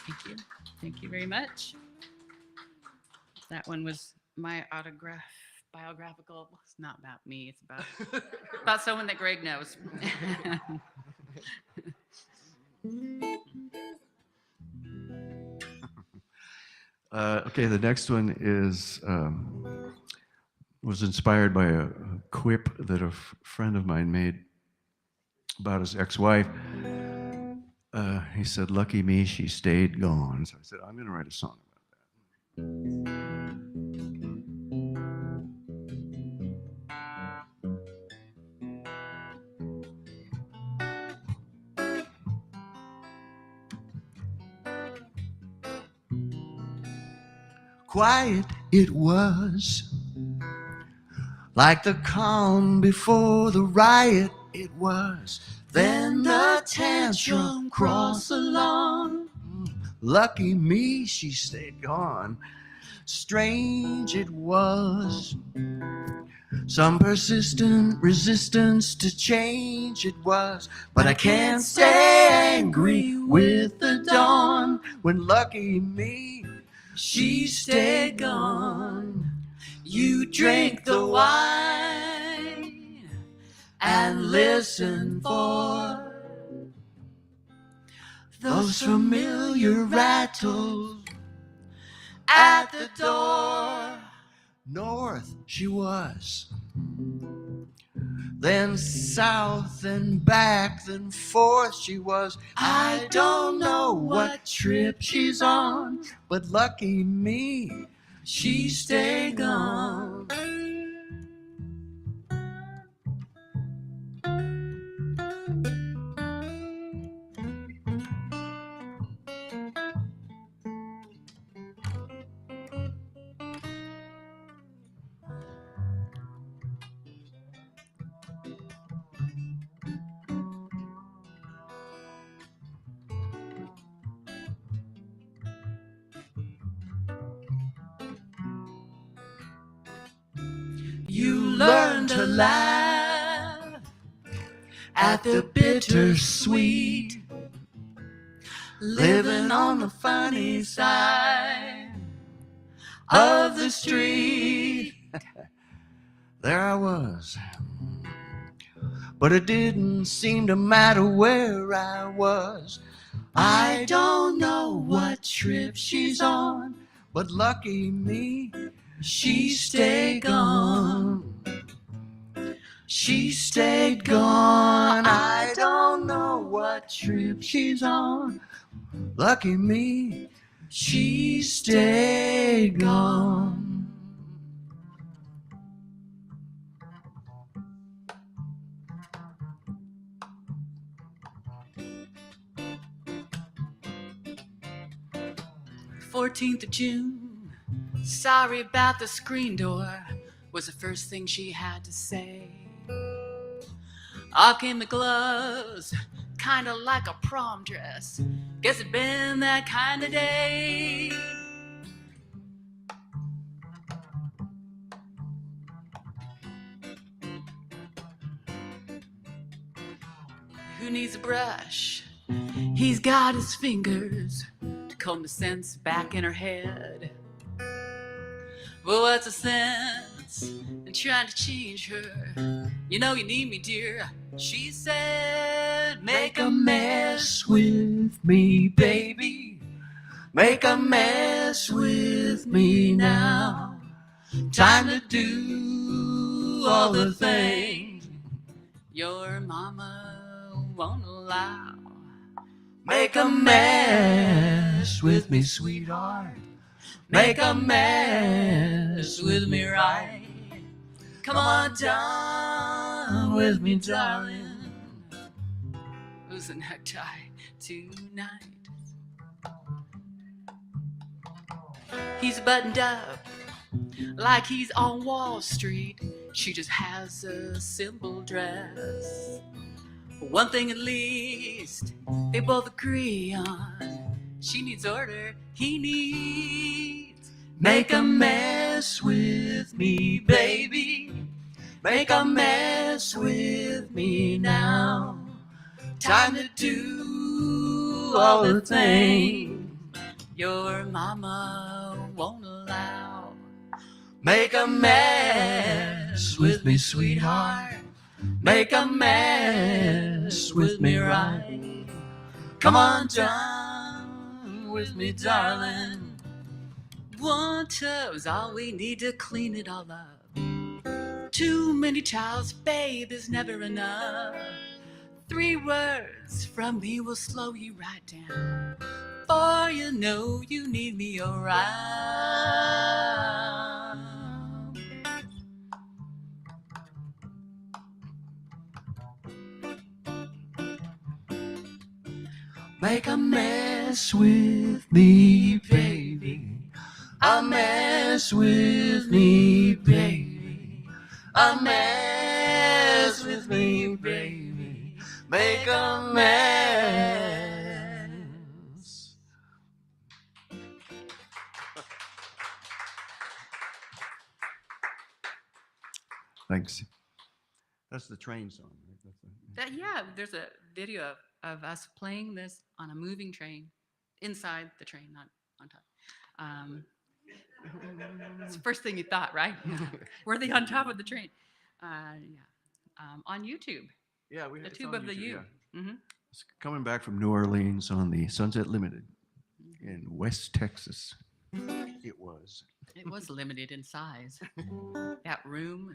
Thank you. Thank you very much. That one was my biographical. It's not about me. It's about someone that Greg knows. Okay, the next one was inspired by a quip that a friend of mine made about his ex-wife. He said, "Lucky me, she stayed gone." So I said, I'm going to write a song about that. Quiet it was, like the calm before the riot it was. Then the tantrum crossed along. Lucky me, she stayed gone. Strange it was, some persistent resistance to change it was. But I can't stay angry with the dawn when lucky me, she stayed gone. You drank the wine and listened for those familiar rattles at the door. North she was, then south and back, then forth she was. I don't know what trip she's on, but lucky me, she stayed gone. You learn to laugh at the bittersweet, living on the funny side of the street. There I was, but it didn't seem to matter where I was. I don't know what trip she's on, but lucky me, she stayed gone. She stayed gone. I don't know what trip she's on. Lucky me, she stayed gone. "14th of June, sorry about the screen door," was the first thing she had to say. Off came the gloves, kinda like a prom dress. Guess it'd been that kind of day. Who needs a brush? He's got his fingers to comb the sense back in her head. Well, what's the sense in trying to change her? You know you need me, dear. She said, make a mess with me, baby. Make a mess with me now. Time to do all the things your mama won't allow. Make a mess with me, sweetheart. Make a mess with me, right? Come on down with me, darling. Lose the necktie tonight. He's buttoned up like he's on Wall Street. She just has a simple dress. One thing at least they both agree on: she needs order, he needs. Make a mess with me, baby. Make a mess with me now. Time to do all the things your mama won't allow. Make a mess with me, sweetheart. Make a mess with me, right? Come on down with me, darling. One tub's all we need to clean it all up. Too many towels, babe, is never enough. 3 words from me will slow you right down. For you know you need me around. Make a mess with me, baby. A mess with me, baby. A mess with me, baby. Make a mess. Thanks. That's the train song, right? Yeah, there's a video of us playing this on a moving train, inside the train, not on top. It's the first thing you thought, right? Were they on top of the train? On YouTube. Yeah, The Tube of the U. Yeah. It's coming back from New Orleans on the Sunset Limited in West Texas. It was. It was limited in size. That room.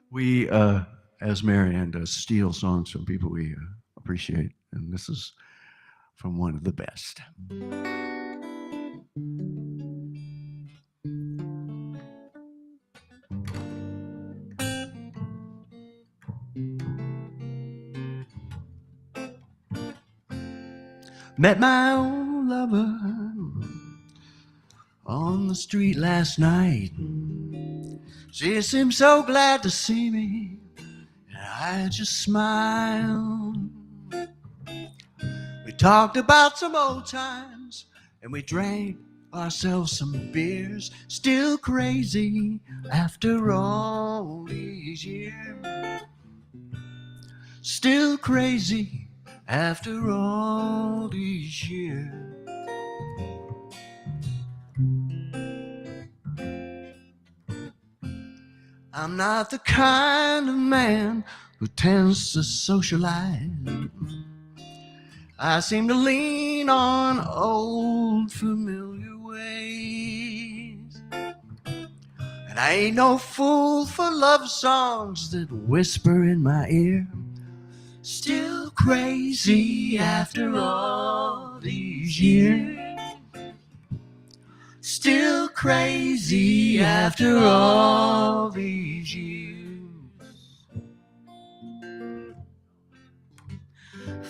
We, as Marianne does, steal songs from people we appreciate, and this is from one of the best. Met my old lover on the street last night. She seemed so glad to see me, and I just smiled. We talked about some old times, and we drank ourselves some beers. Still crazy after all these years. Still crazy after all these years. I'm not the kind of man who tends to socialize. I seem to lean on old familiar ways. And I ain't no fool for love songs that whisper in my ear. Still crazy after all these years. Still crazy after all these years.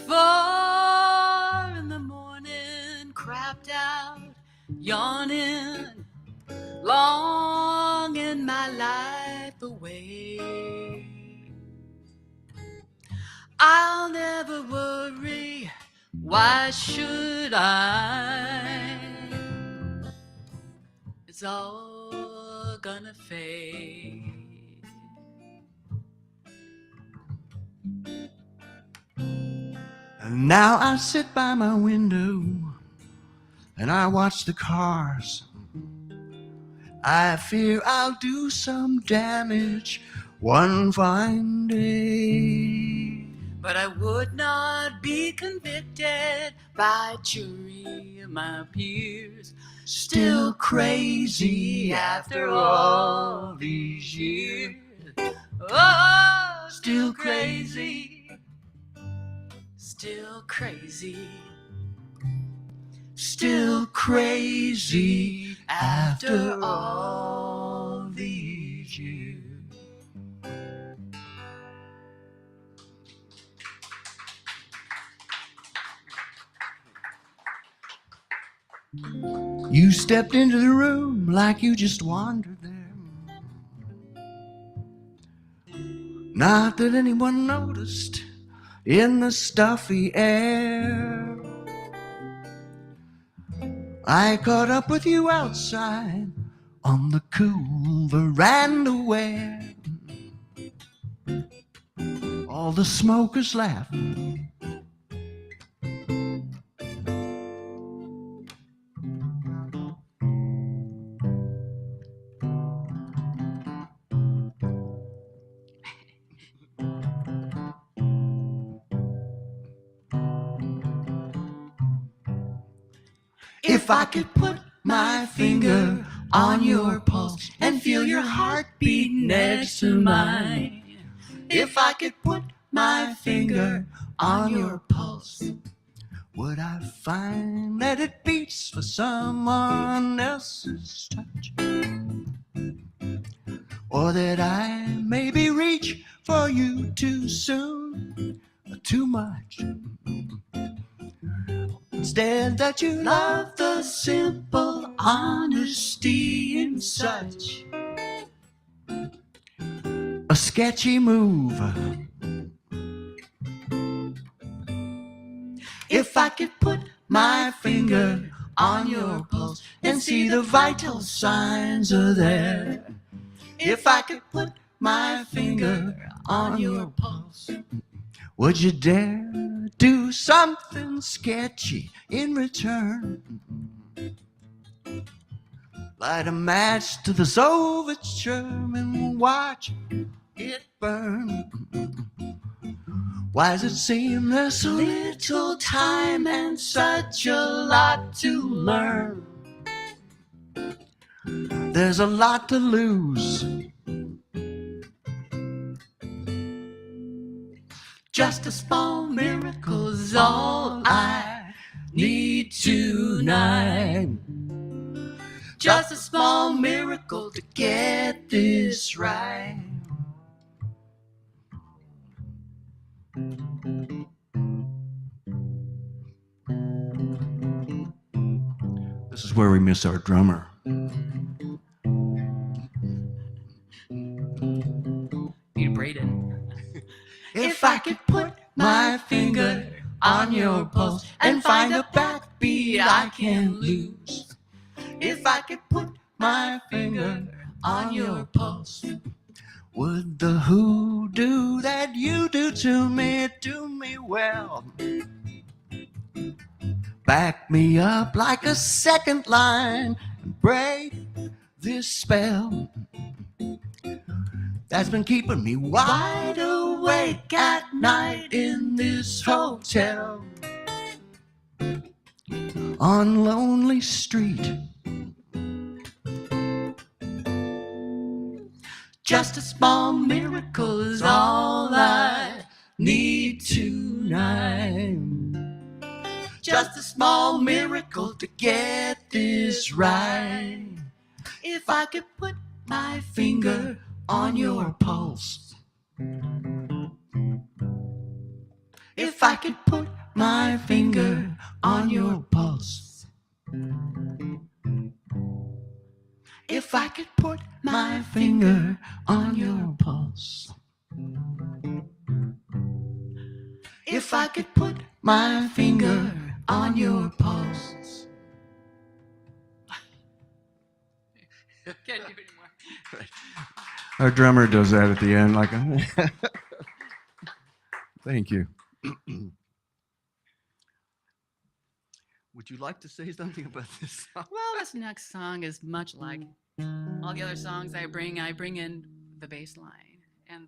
4 in the morning, crapped out, yawning, longing my life away. I'll never worry, why should I? It's all gonna fade. And now I sit by my window and I watch the cars. I fear I'll do some damage one fine day. But I would not be convicted by a jury of my peers. Still crazy after all these years. Oh, still crazy. Still crazy. Still crazy after all these years. You stepped into the room like you just wandered there. Not that anyone noticed in the stuffy air. I caught up with you outside on the cool veranda where all the smokers laugh. If I could put my finger on your pulse and feel your heartbeat next to mine. If I could put my finger on your pulse, would I find that it beats for someone else's touch? Or that I maybe reach for you too soon or too much? Instead that you love the simple honesty in such a sketchy move. If I could put my finger on your pulse and see the vital signs are there. If I could put my finger on your pulse, would you dare do something sketchy in return? Light a match to this overture and watch it burn. Why does it seem there's so little time and such a lot to learn? There's a lot to lose. Just a small miracle's all I need tonight. Just a small miracle to get this right. This is where we miss our drummer. Need Braden. If I could put my finger on your pulse and find a backbeat I can't lose. If I could put my finger on your pulse, would the hoodoo that you do me well? Back me up like a second line and break this spell. that's been keeping me wide awake at night in this hotel on Lonely Street. Just a small miracle is all I need tonight. Just a small miracle to get this right. If I could put my finger on your pulse. If I could put my finger on your pulse. If I could put my finger on your pulse. If I could put my finger on your pulse. Can't do anymore. Our drummer does that at the end, like. Thank you. Would you like to say something about this song? Well, this next song is much like all the other songs I bring in the bass line and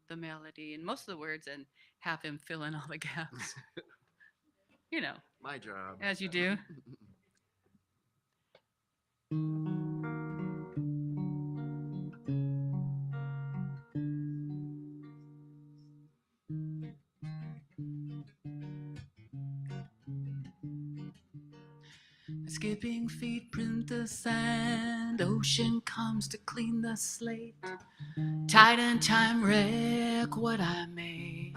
the melody and most of the words and have him fill in all the gaps. You know, My job. as you do. Skipping feet print the sand, ocean comes to clean the slate. Tide and time wreck what I make.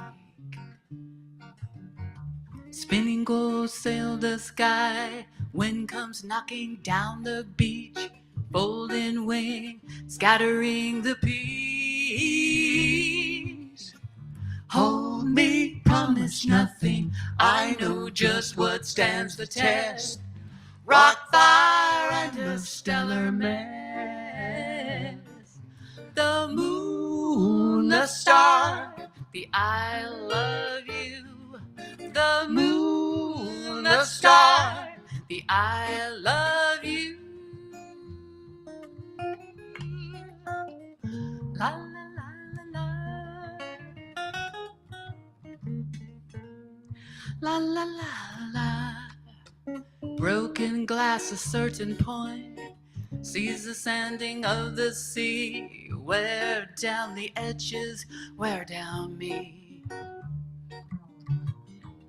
Spinning gold sail the sky, wind comes knocking down the beach. Folding wing, scattering the peace. Hold me, promise nothing, I know just what stands the test. Rock, fire, and a stellar mess. The moon, the star, the I love you. The moon, the star, the I love you. La la la la la. La la la la. Broken glass, a certain point sees the sanding of the sea. Wear down the edges, wear down me.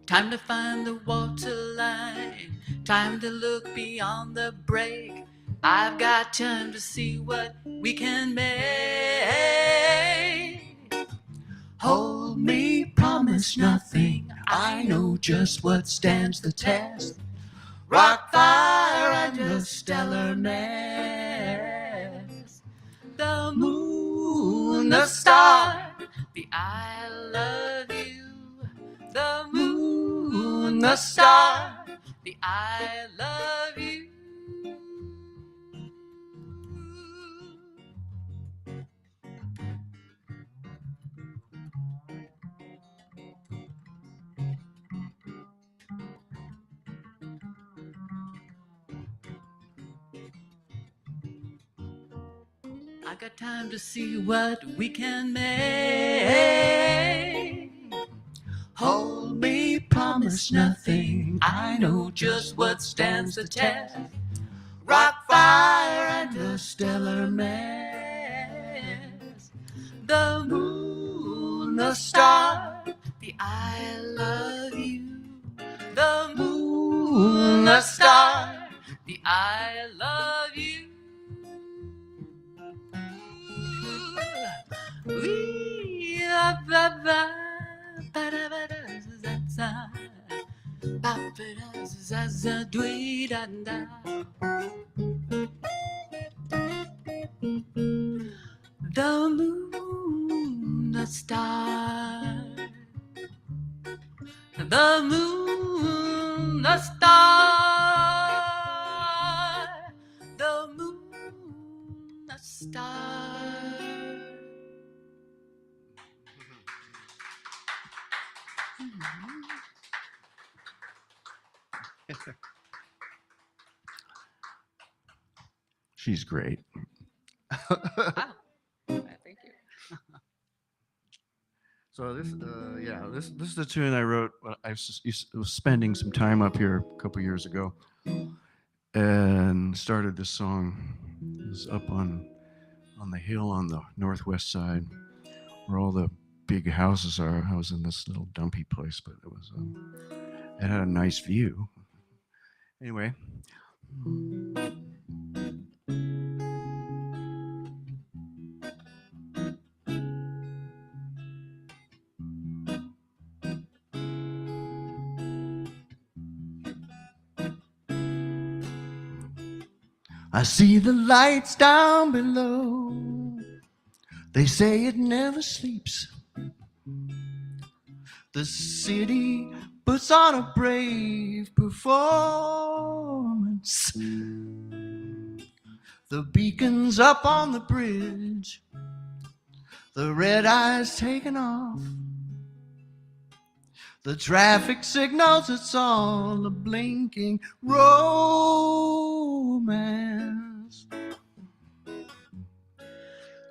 Time to find the waterline, time to look beyond the break. I've got time to see what we can make. Hold me, promise nothing, I know just what stands the test. Rock, fire, and a stellar mess. The moon, the star, the I love you. The moon, the star, the I love you. I got time to see what we can make. Hold me, promise nothing, I know just what stands the test. Rock, fire, and a stellar mess. The moon, the star, the I love you. The moon, the star, the I love you. The moon, the star, the moon, the star, the moon, the star. She's great. Wow. Thank you. So this is the tune I wrote when I was spending some time up here a couple years ago, and started this song. It was up on the hill on the northwest side, where all the big houses are. I was in this little dumpy place, but it had a nice view. Anyway. I see the lights down below. They say it never sleeps. The city puts on a brave performance. The beacon's up on the bridge. The red eye's taken off. The traffic signals, it's all a blinking romance.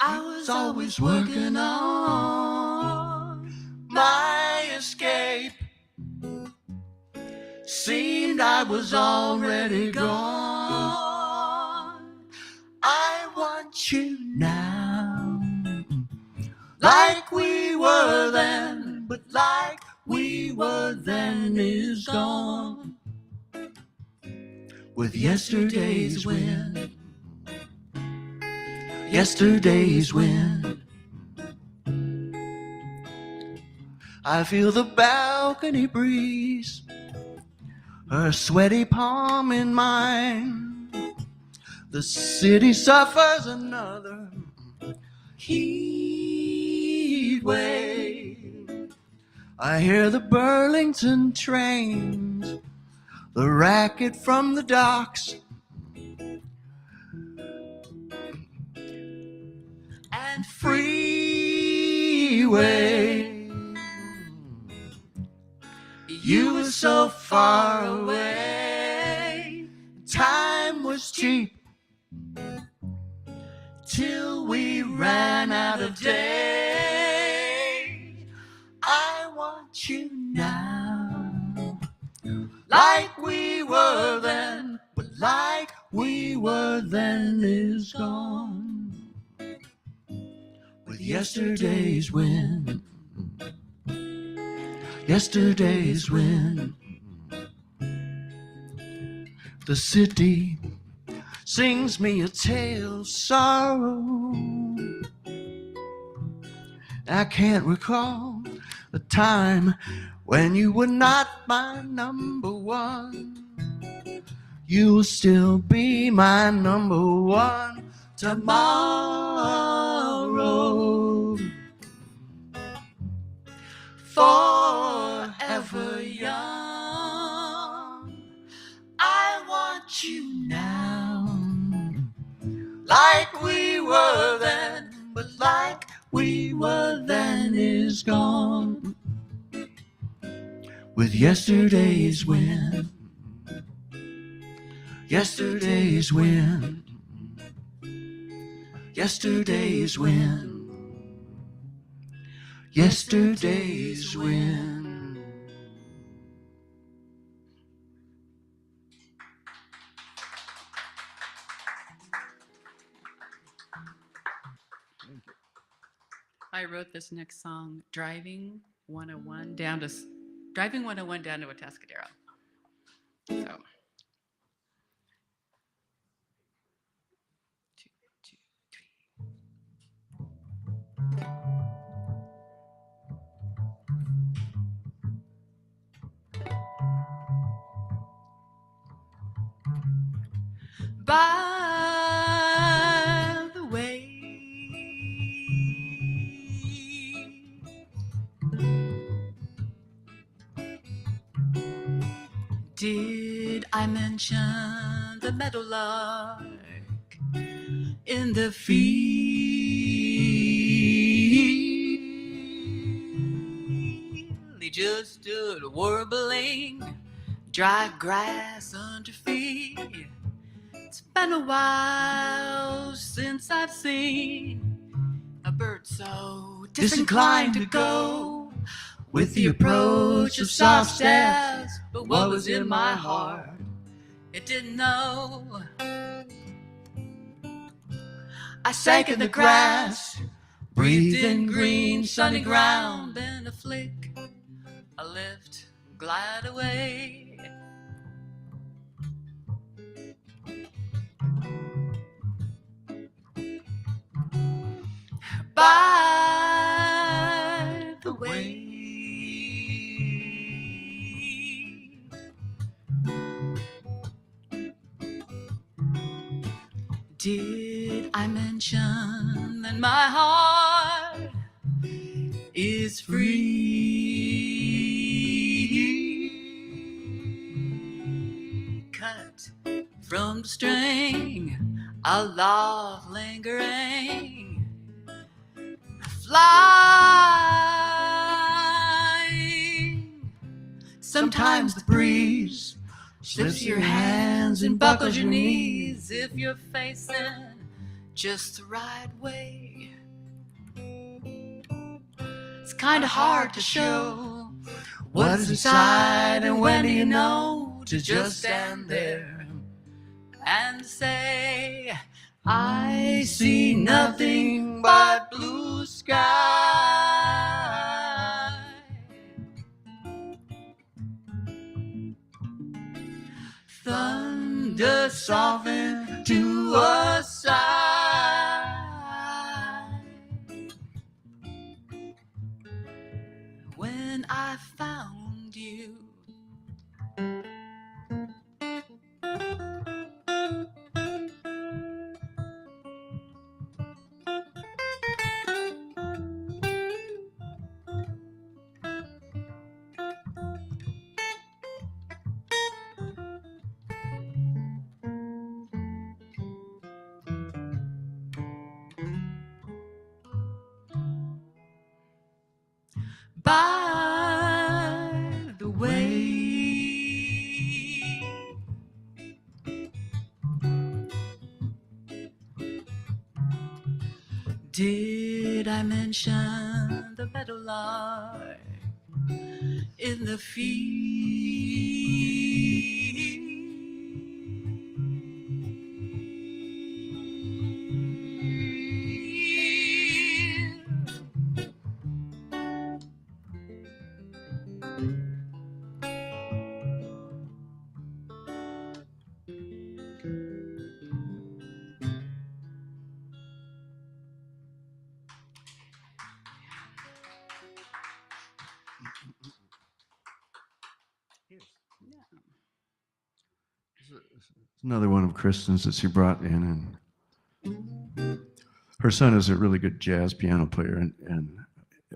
I was always working on my escape. Seemed I was already gone. I want you now, like we were then, but like we were then is gone. With yesterday's wind, yesterday's wind. I feel the balcony breeze, her sweaty palm in mine. The city suffers another heat wave. I hear the Burlington trains, the racket from the docks, and freeway. You were so far away. Time was cheap till we ran out of day. I want you now, like we were then, but like we were then is gone. With yesterday's wind, yesterday's wind. The city sings me a tale of sorrow. I can't recall a time when you were not my number one. You'll still be my number one tomorrow. Forever young, I want you now, like we were then, but like we were then is gone. With yesterday's wind, yesterday's wind, yesterday's wind, yesterday's wind. I wrote this next song driving 101 down to Atascadero. So 2, 2, 3. By the way, did I mention the meadowlark in the field? He just stood warbling, dry grass under feet. It's been a while since I've seen a bird so disinclined to go. with the approach of soft steps. But what was in my heart, it didn't know. I sank in the grass, breathed in green, sunny ground. Then a flick, a lift, glide away. By the way, did I mention that my heart is free? Cut from the string, a love lingering, flying. sometimes the breeze Slips your hands and buckles your knees if you're facing just the right way. It's kind of hard to show what's inside, and when do you know to just stand there and say, I see nothing but blue sky. Thunder softened to a sigh when I found you. By the way, did I mention the meadowlark in the field? Another one of Kristin's that she brought in, and her son is a really good jazz piano player, and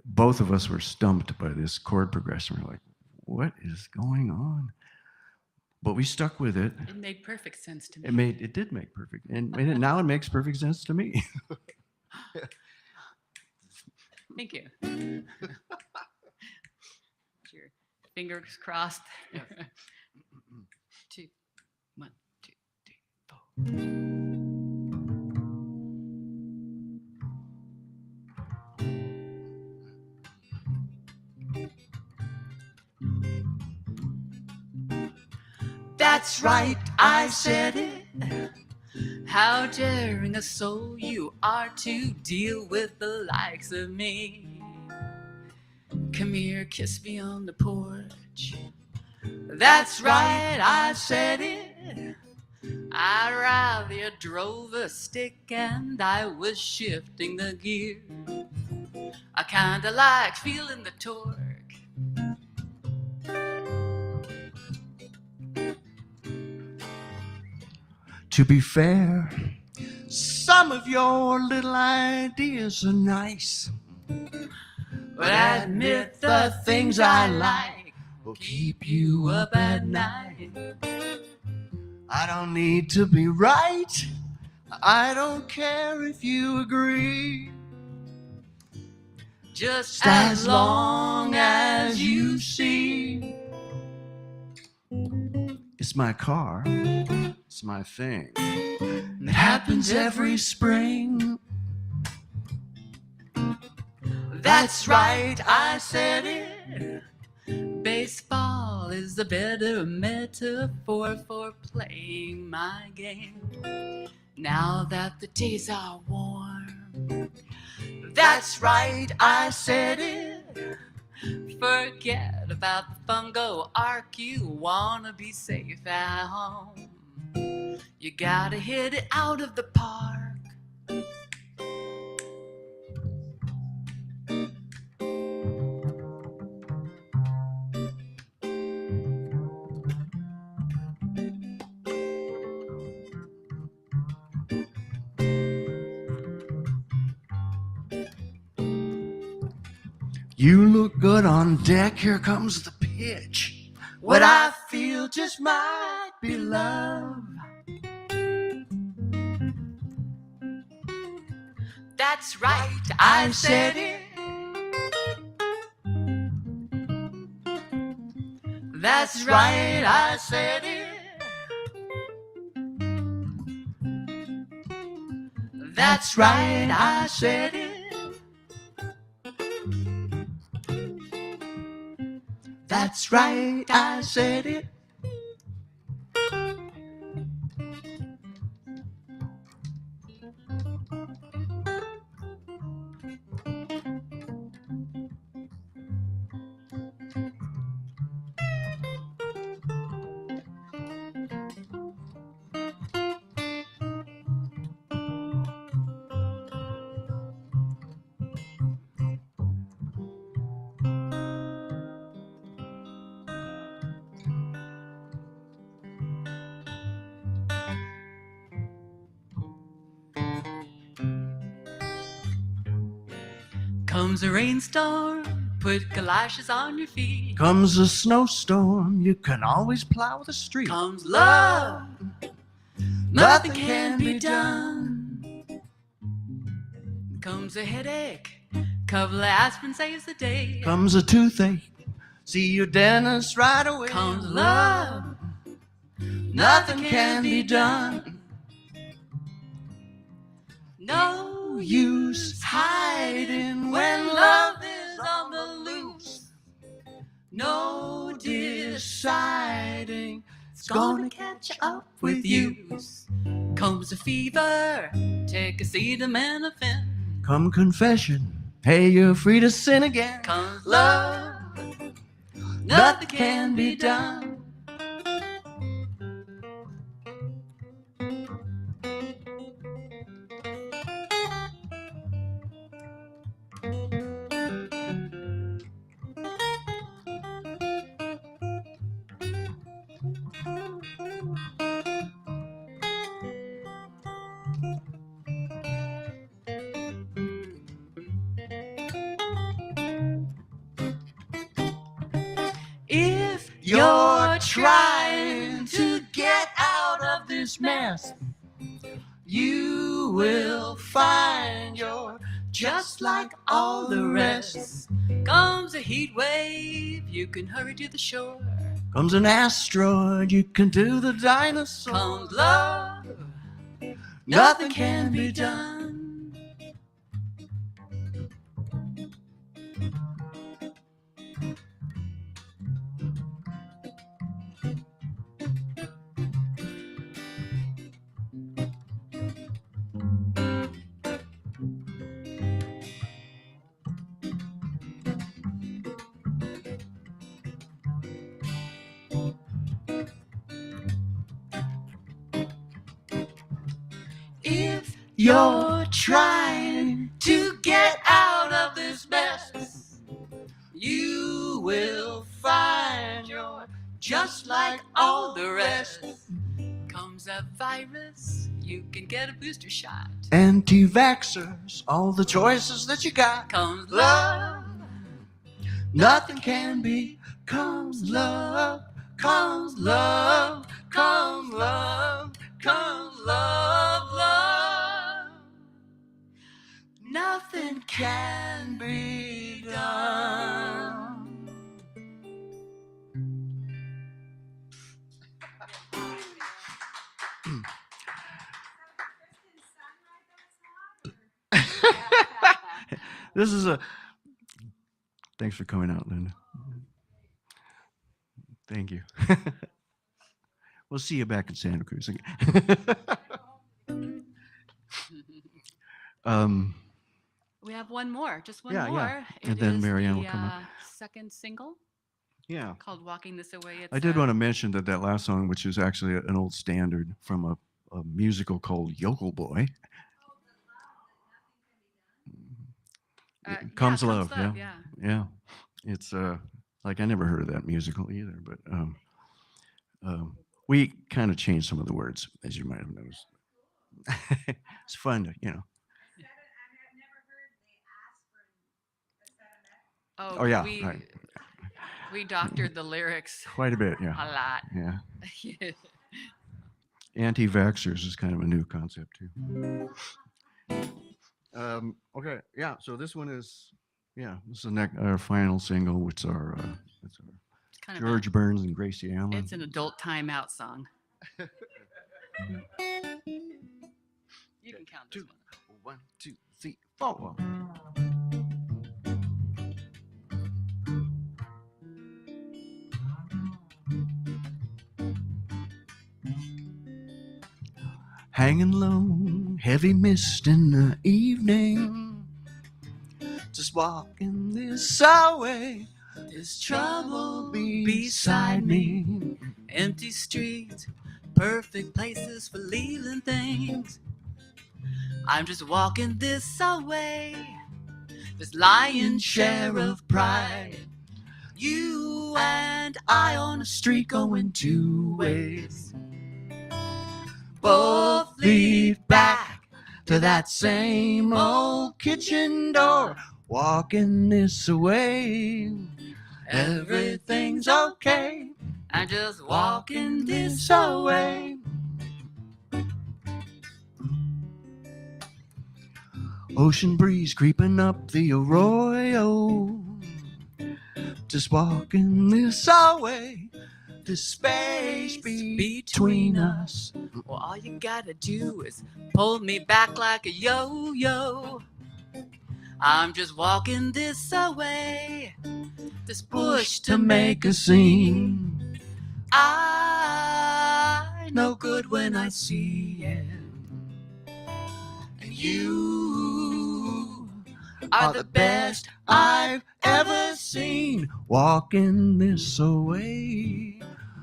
both of us were stumped by this chord progression. We're like, what is going on? But we stuck with it. It made perfect sense to me. It did make perfect, and now it makes perfect sense to me. Thank you. Your fingers crossed. Yes. 2, 1, 2, 3, 4. That's right, I said it. How daring a soul you are to deal with the likes of me. Come here, kiss me on the porch. That's right, I said it. I rather drove a stick and I was shifting the gear. I kinda like feeling the torque. To be fair, some of your little ideas are nice, But I admit the things I like will keep you up at night. I don't need to be right. I don't care if you agree. Just as long as you see. It's my car. It's my thing. It happens every spring. That's right, I said it. Baseball is a better metaphor for playing my game. Now that the days are warm, That's right, I said it. forget about the fungo arc. You wanna be safe at home. You gotta hit it out of the park. You look good on deck, here comes the pitch. What I feel just might be love. That's right, I said it. That's right, I said it. That's right, I said it. That's right, I said it. Comes a rainstorm, put galoshes on your feet. Comes a snowstorm, you can always plow the street. Comes love, nothing can be done. Comes a headache, couple of aspirin saves the day. Comes a toothache, see your dentist right away. Comes love, Nothing can be done. no Use hiding when love is on the loose. no Deciding it's gonna catch up with you. Comes a fever, take a acetaminophen. Come confession, hey, you're free to sin again. Comes love, nothing can be done. If You're trying to get out of this mess, you will find you're just like all the rest. comes a heat wave, you can hurry to the shore. Comes an asteroid, you can do the dinosaur. Comes love, Nothing can be done. If You're trying to get out of this mess, you will find you're just like all the rest. comes a virus, you can get a booster shot. Anti-vaxxers, all the choices that you got. Comes love, Nothing can be. Comes love, comes love, comes love, comes love, love. Nothing can be done. This is a. Thanks for coming out, Linda. Thank you. We'll see you back in Santa Cruz again. um, We have one more, just one Yeah, more. yeah. It And then is Marianne will the come up. second single yeah. called "Walking This Away." It's I did want to mention that last song, which is actually an old standard from a musical called Yokel Boy. Comes Love, yeah. Yeah. It's like I never heard of that musical either, but we kind of changed some of the words, as you might have noticed. It's fun to, Oh, Oh, yeah, we right. we doctored the lyrics Quite a bit, yeah. a lot. Yeah. Anti-vaxxers is kind of a new concept too. Okay, yeah. So this one is, this is our final single, which are it's our It's kind George Burns and Gracie Allen. It's an adult timeout song. You can count this one. 1, 2, 3, 4. Hanging low, heavy mist in the evening. Just walking this way, this trouble beside me. Empty streets, perfect places for leaving things. I'm just walking this away, this lion's share of pride. You and I on a street going two ways. Both lead back to that same old kitchen door. Walking this way, everything's okay. I'm just Walking this away. Ocean breeze creeping up the arroyo. Just walking this away. The space between us. Well, all you gotta do is pull me back like a yo-yo. I'm just walking this away, this bush to make a scene. I know good when I see it. And you are the best I've ever seen. Walking this away,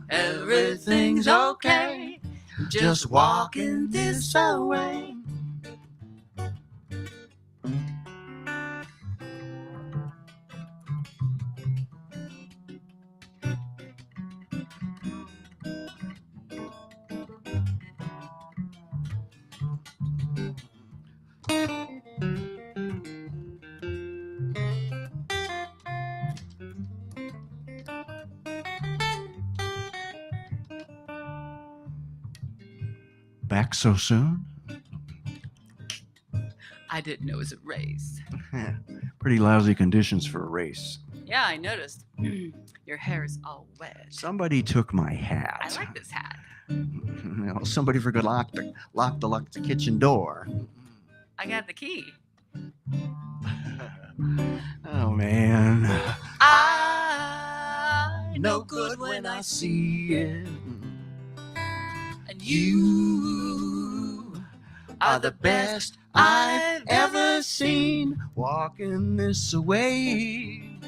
everything's okay. just walking this away. Back so soon? I didn't know it was a race. Pretty lousy conditions for a race. Yeah, I noticed. Your hair is all wet. Somebody took my hat. I like this hat. Well, somebody forgot to lock the kitchen door. I got the key. Oh, man. I know good when I see it. And you are the best I've ever seen. Walking this away,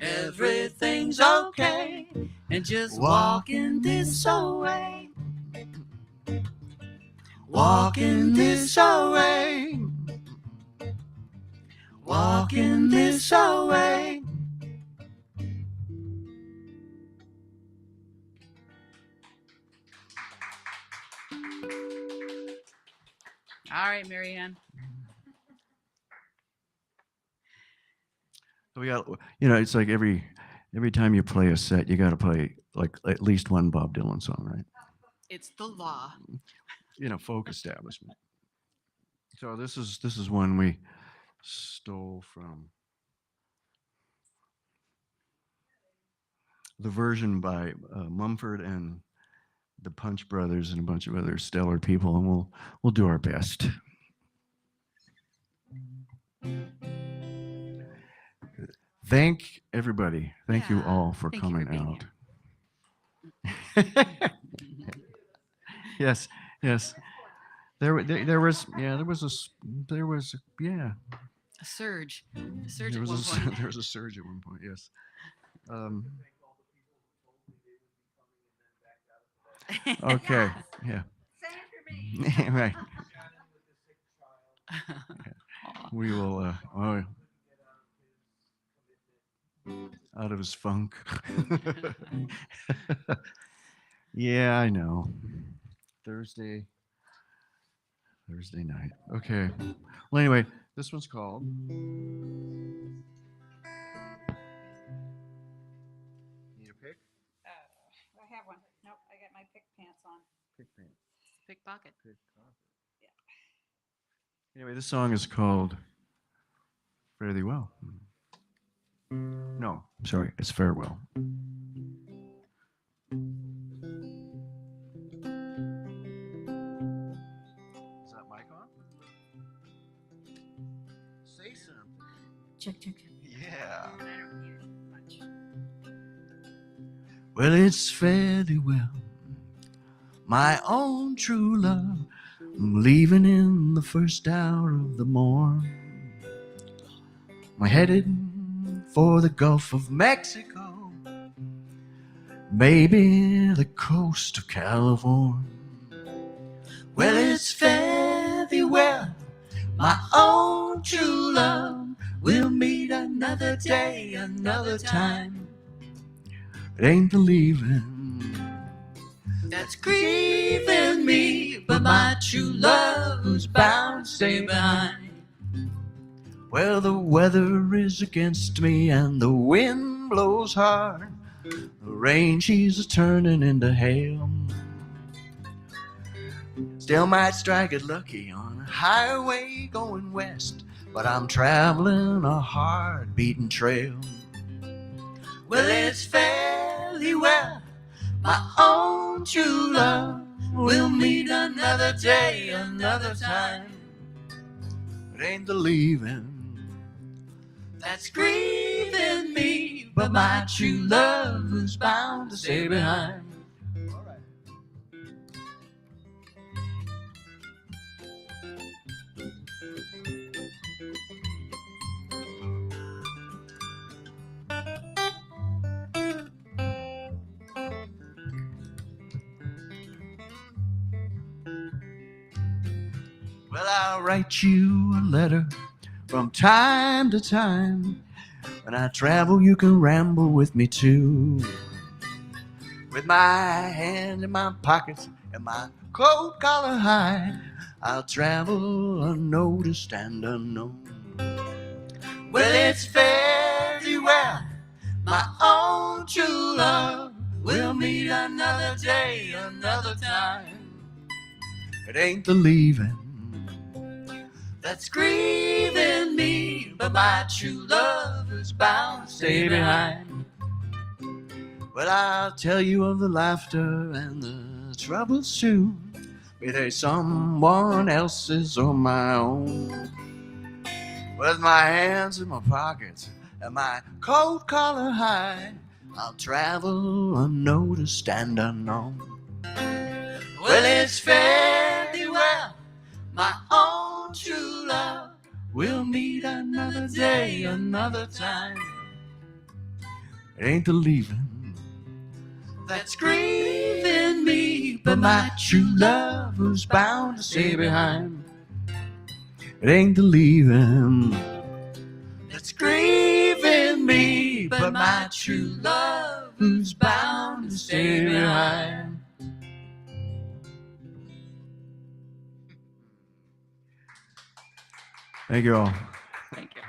everything's okay. And just walking this away. walking this away, walking this away. All right, Marianne. So we got, it's like every time you play a set, you got to play like at least one Bob Dylan song, right? It's the law. Folk establishment. So this is one we stole from the version by Mumford and the Punch Brothers and a bunch of other stellar people, and we'll do our best. Thank everybody. Thank you all for Thank you coming for being out. here. Yes, yes. There was yeah there was yeah A surge. A surge there at was one point. there was a surge at one point. Yes. Um, okay. Yeah. Right. We will. Oh, out of his funk. Yeah, I know. Thursday. Thursday night. Okay. Well, anyway, this one's called. Need a pick? I have one. Nope, I got my pick pants on. Pick pants. Pickpocket. Pick coffee. Anyway, this song is called Fairly Well. No, sorry, it's Farewell. Is that mic on? Say something. Check, check. Yeah. I don't hear much. Well, it's fairly well, my own true love. I'm leaving in the first hour of the morn. I'm headed for the Gulf of Mexico, maybe the coast of California. Well, it's fairly well, my own true love. We'll meet another day, another time. It ain't the leaving that's grieving me, but my true love who's bound to stay behind. Well, the weather is against me and the wind blows hard. The rain, she's turning into hail. Still might strike it lucky on a highway going west, but I'm traveling a hard-beaten trail. Well, it's fairly well, my own true love. We'll meet another day, another time. It ain't the leaving that's grieving me, but my true love who's bound to stay behind. All right. Well, I'll write you a letter from time to time. When I travel, you can ramble with me too. With my hand in my pockets and my coat collar high, I'll travel unnoticed and unknown. Well, it's fairly well, my own true love. We'll meet another day, another time. It ain't the leaving that's grieving me, but my true love is bound to stay behind. Well, I'll tell you of the laughter and the troubles too, be they someone else's or my own. With my hands in my pockets and my coat collar high, I'll travel unnoticed and unknown. Well, it's fairly well, my own true love. We'll meet another day, another time. It ain't the leaving that's grieving me, but my true love who's bound to stay behind. It ain't the leaving that's grieving me, but my true love who's bound to stay behind. Thank you all. Thank you.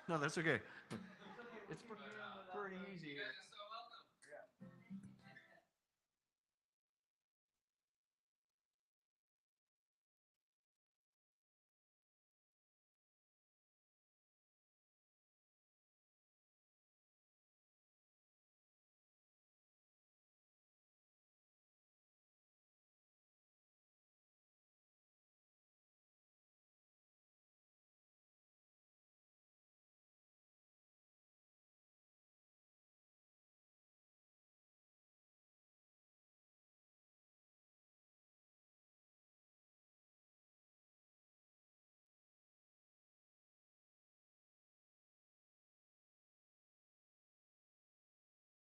All right. No, that's okay. It's pretty easy here.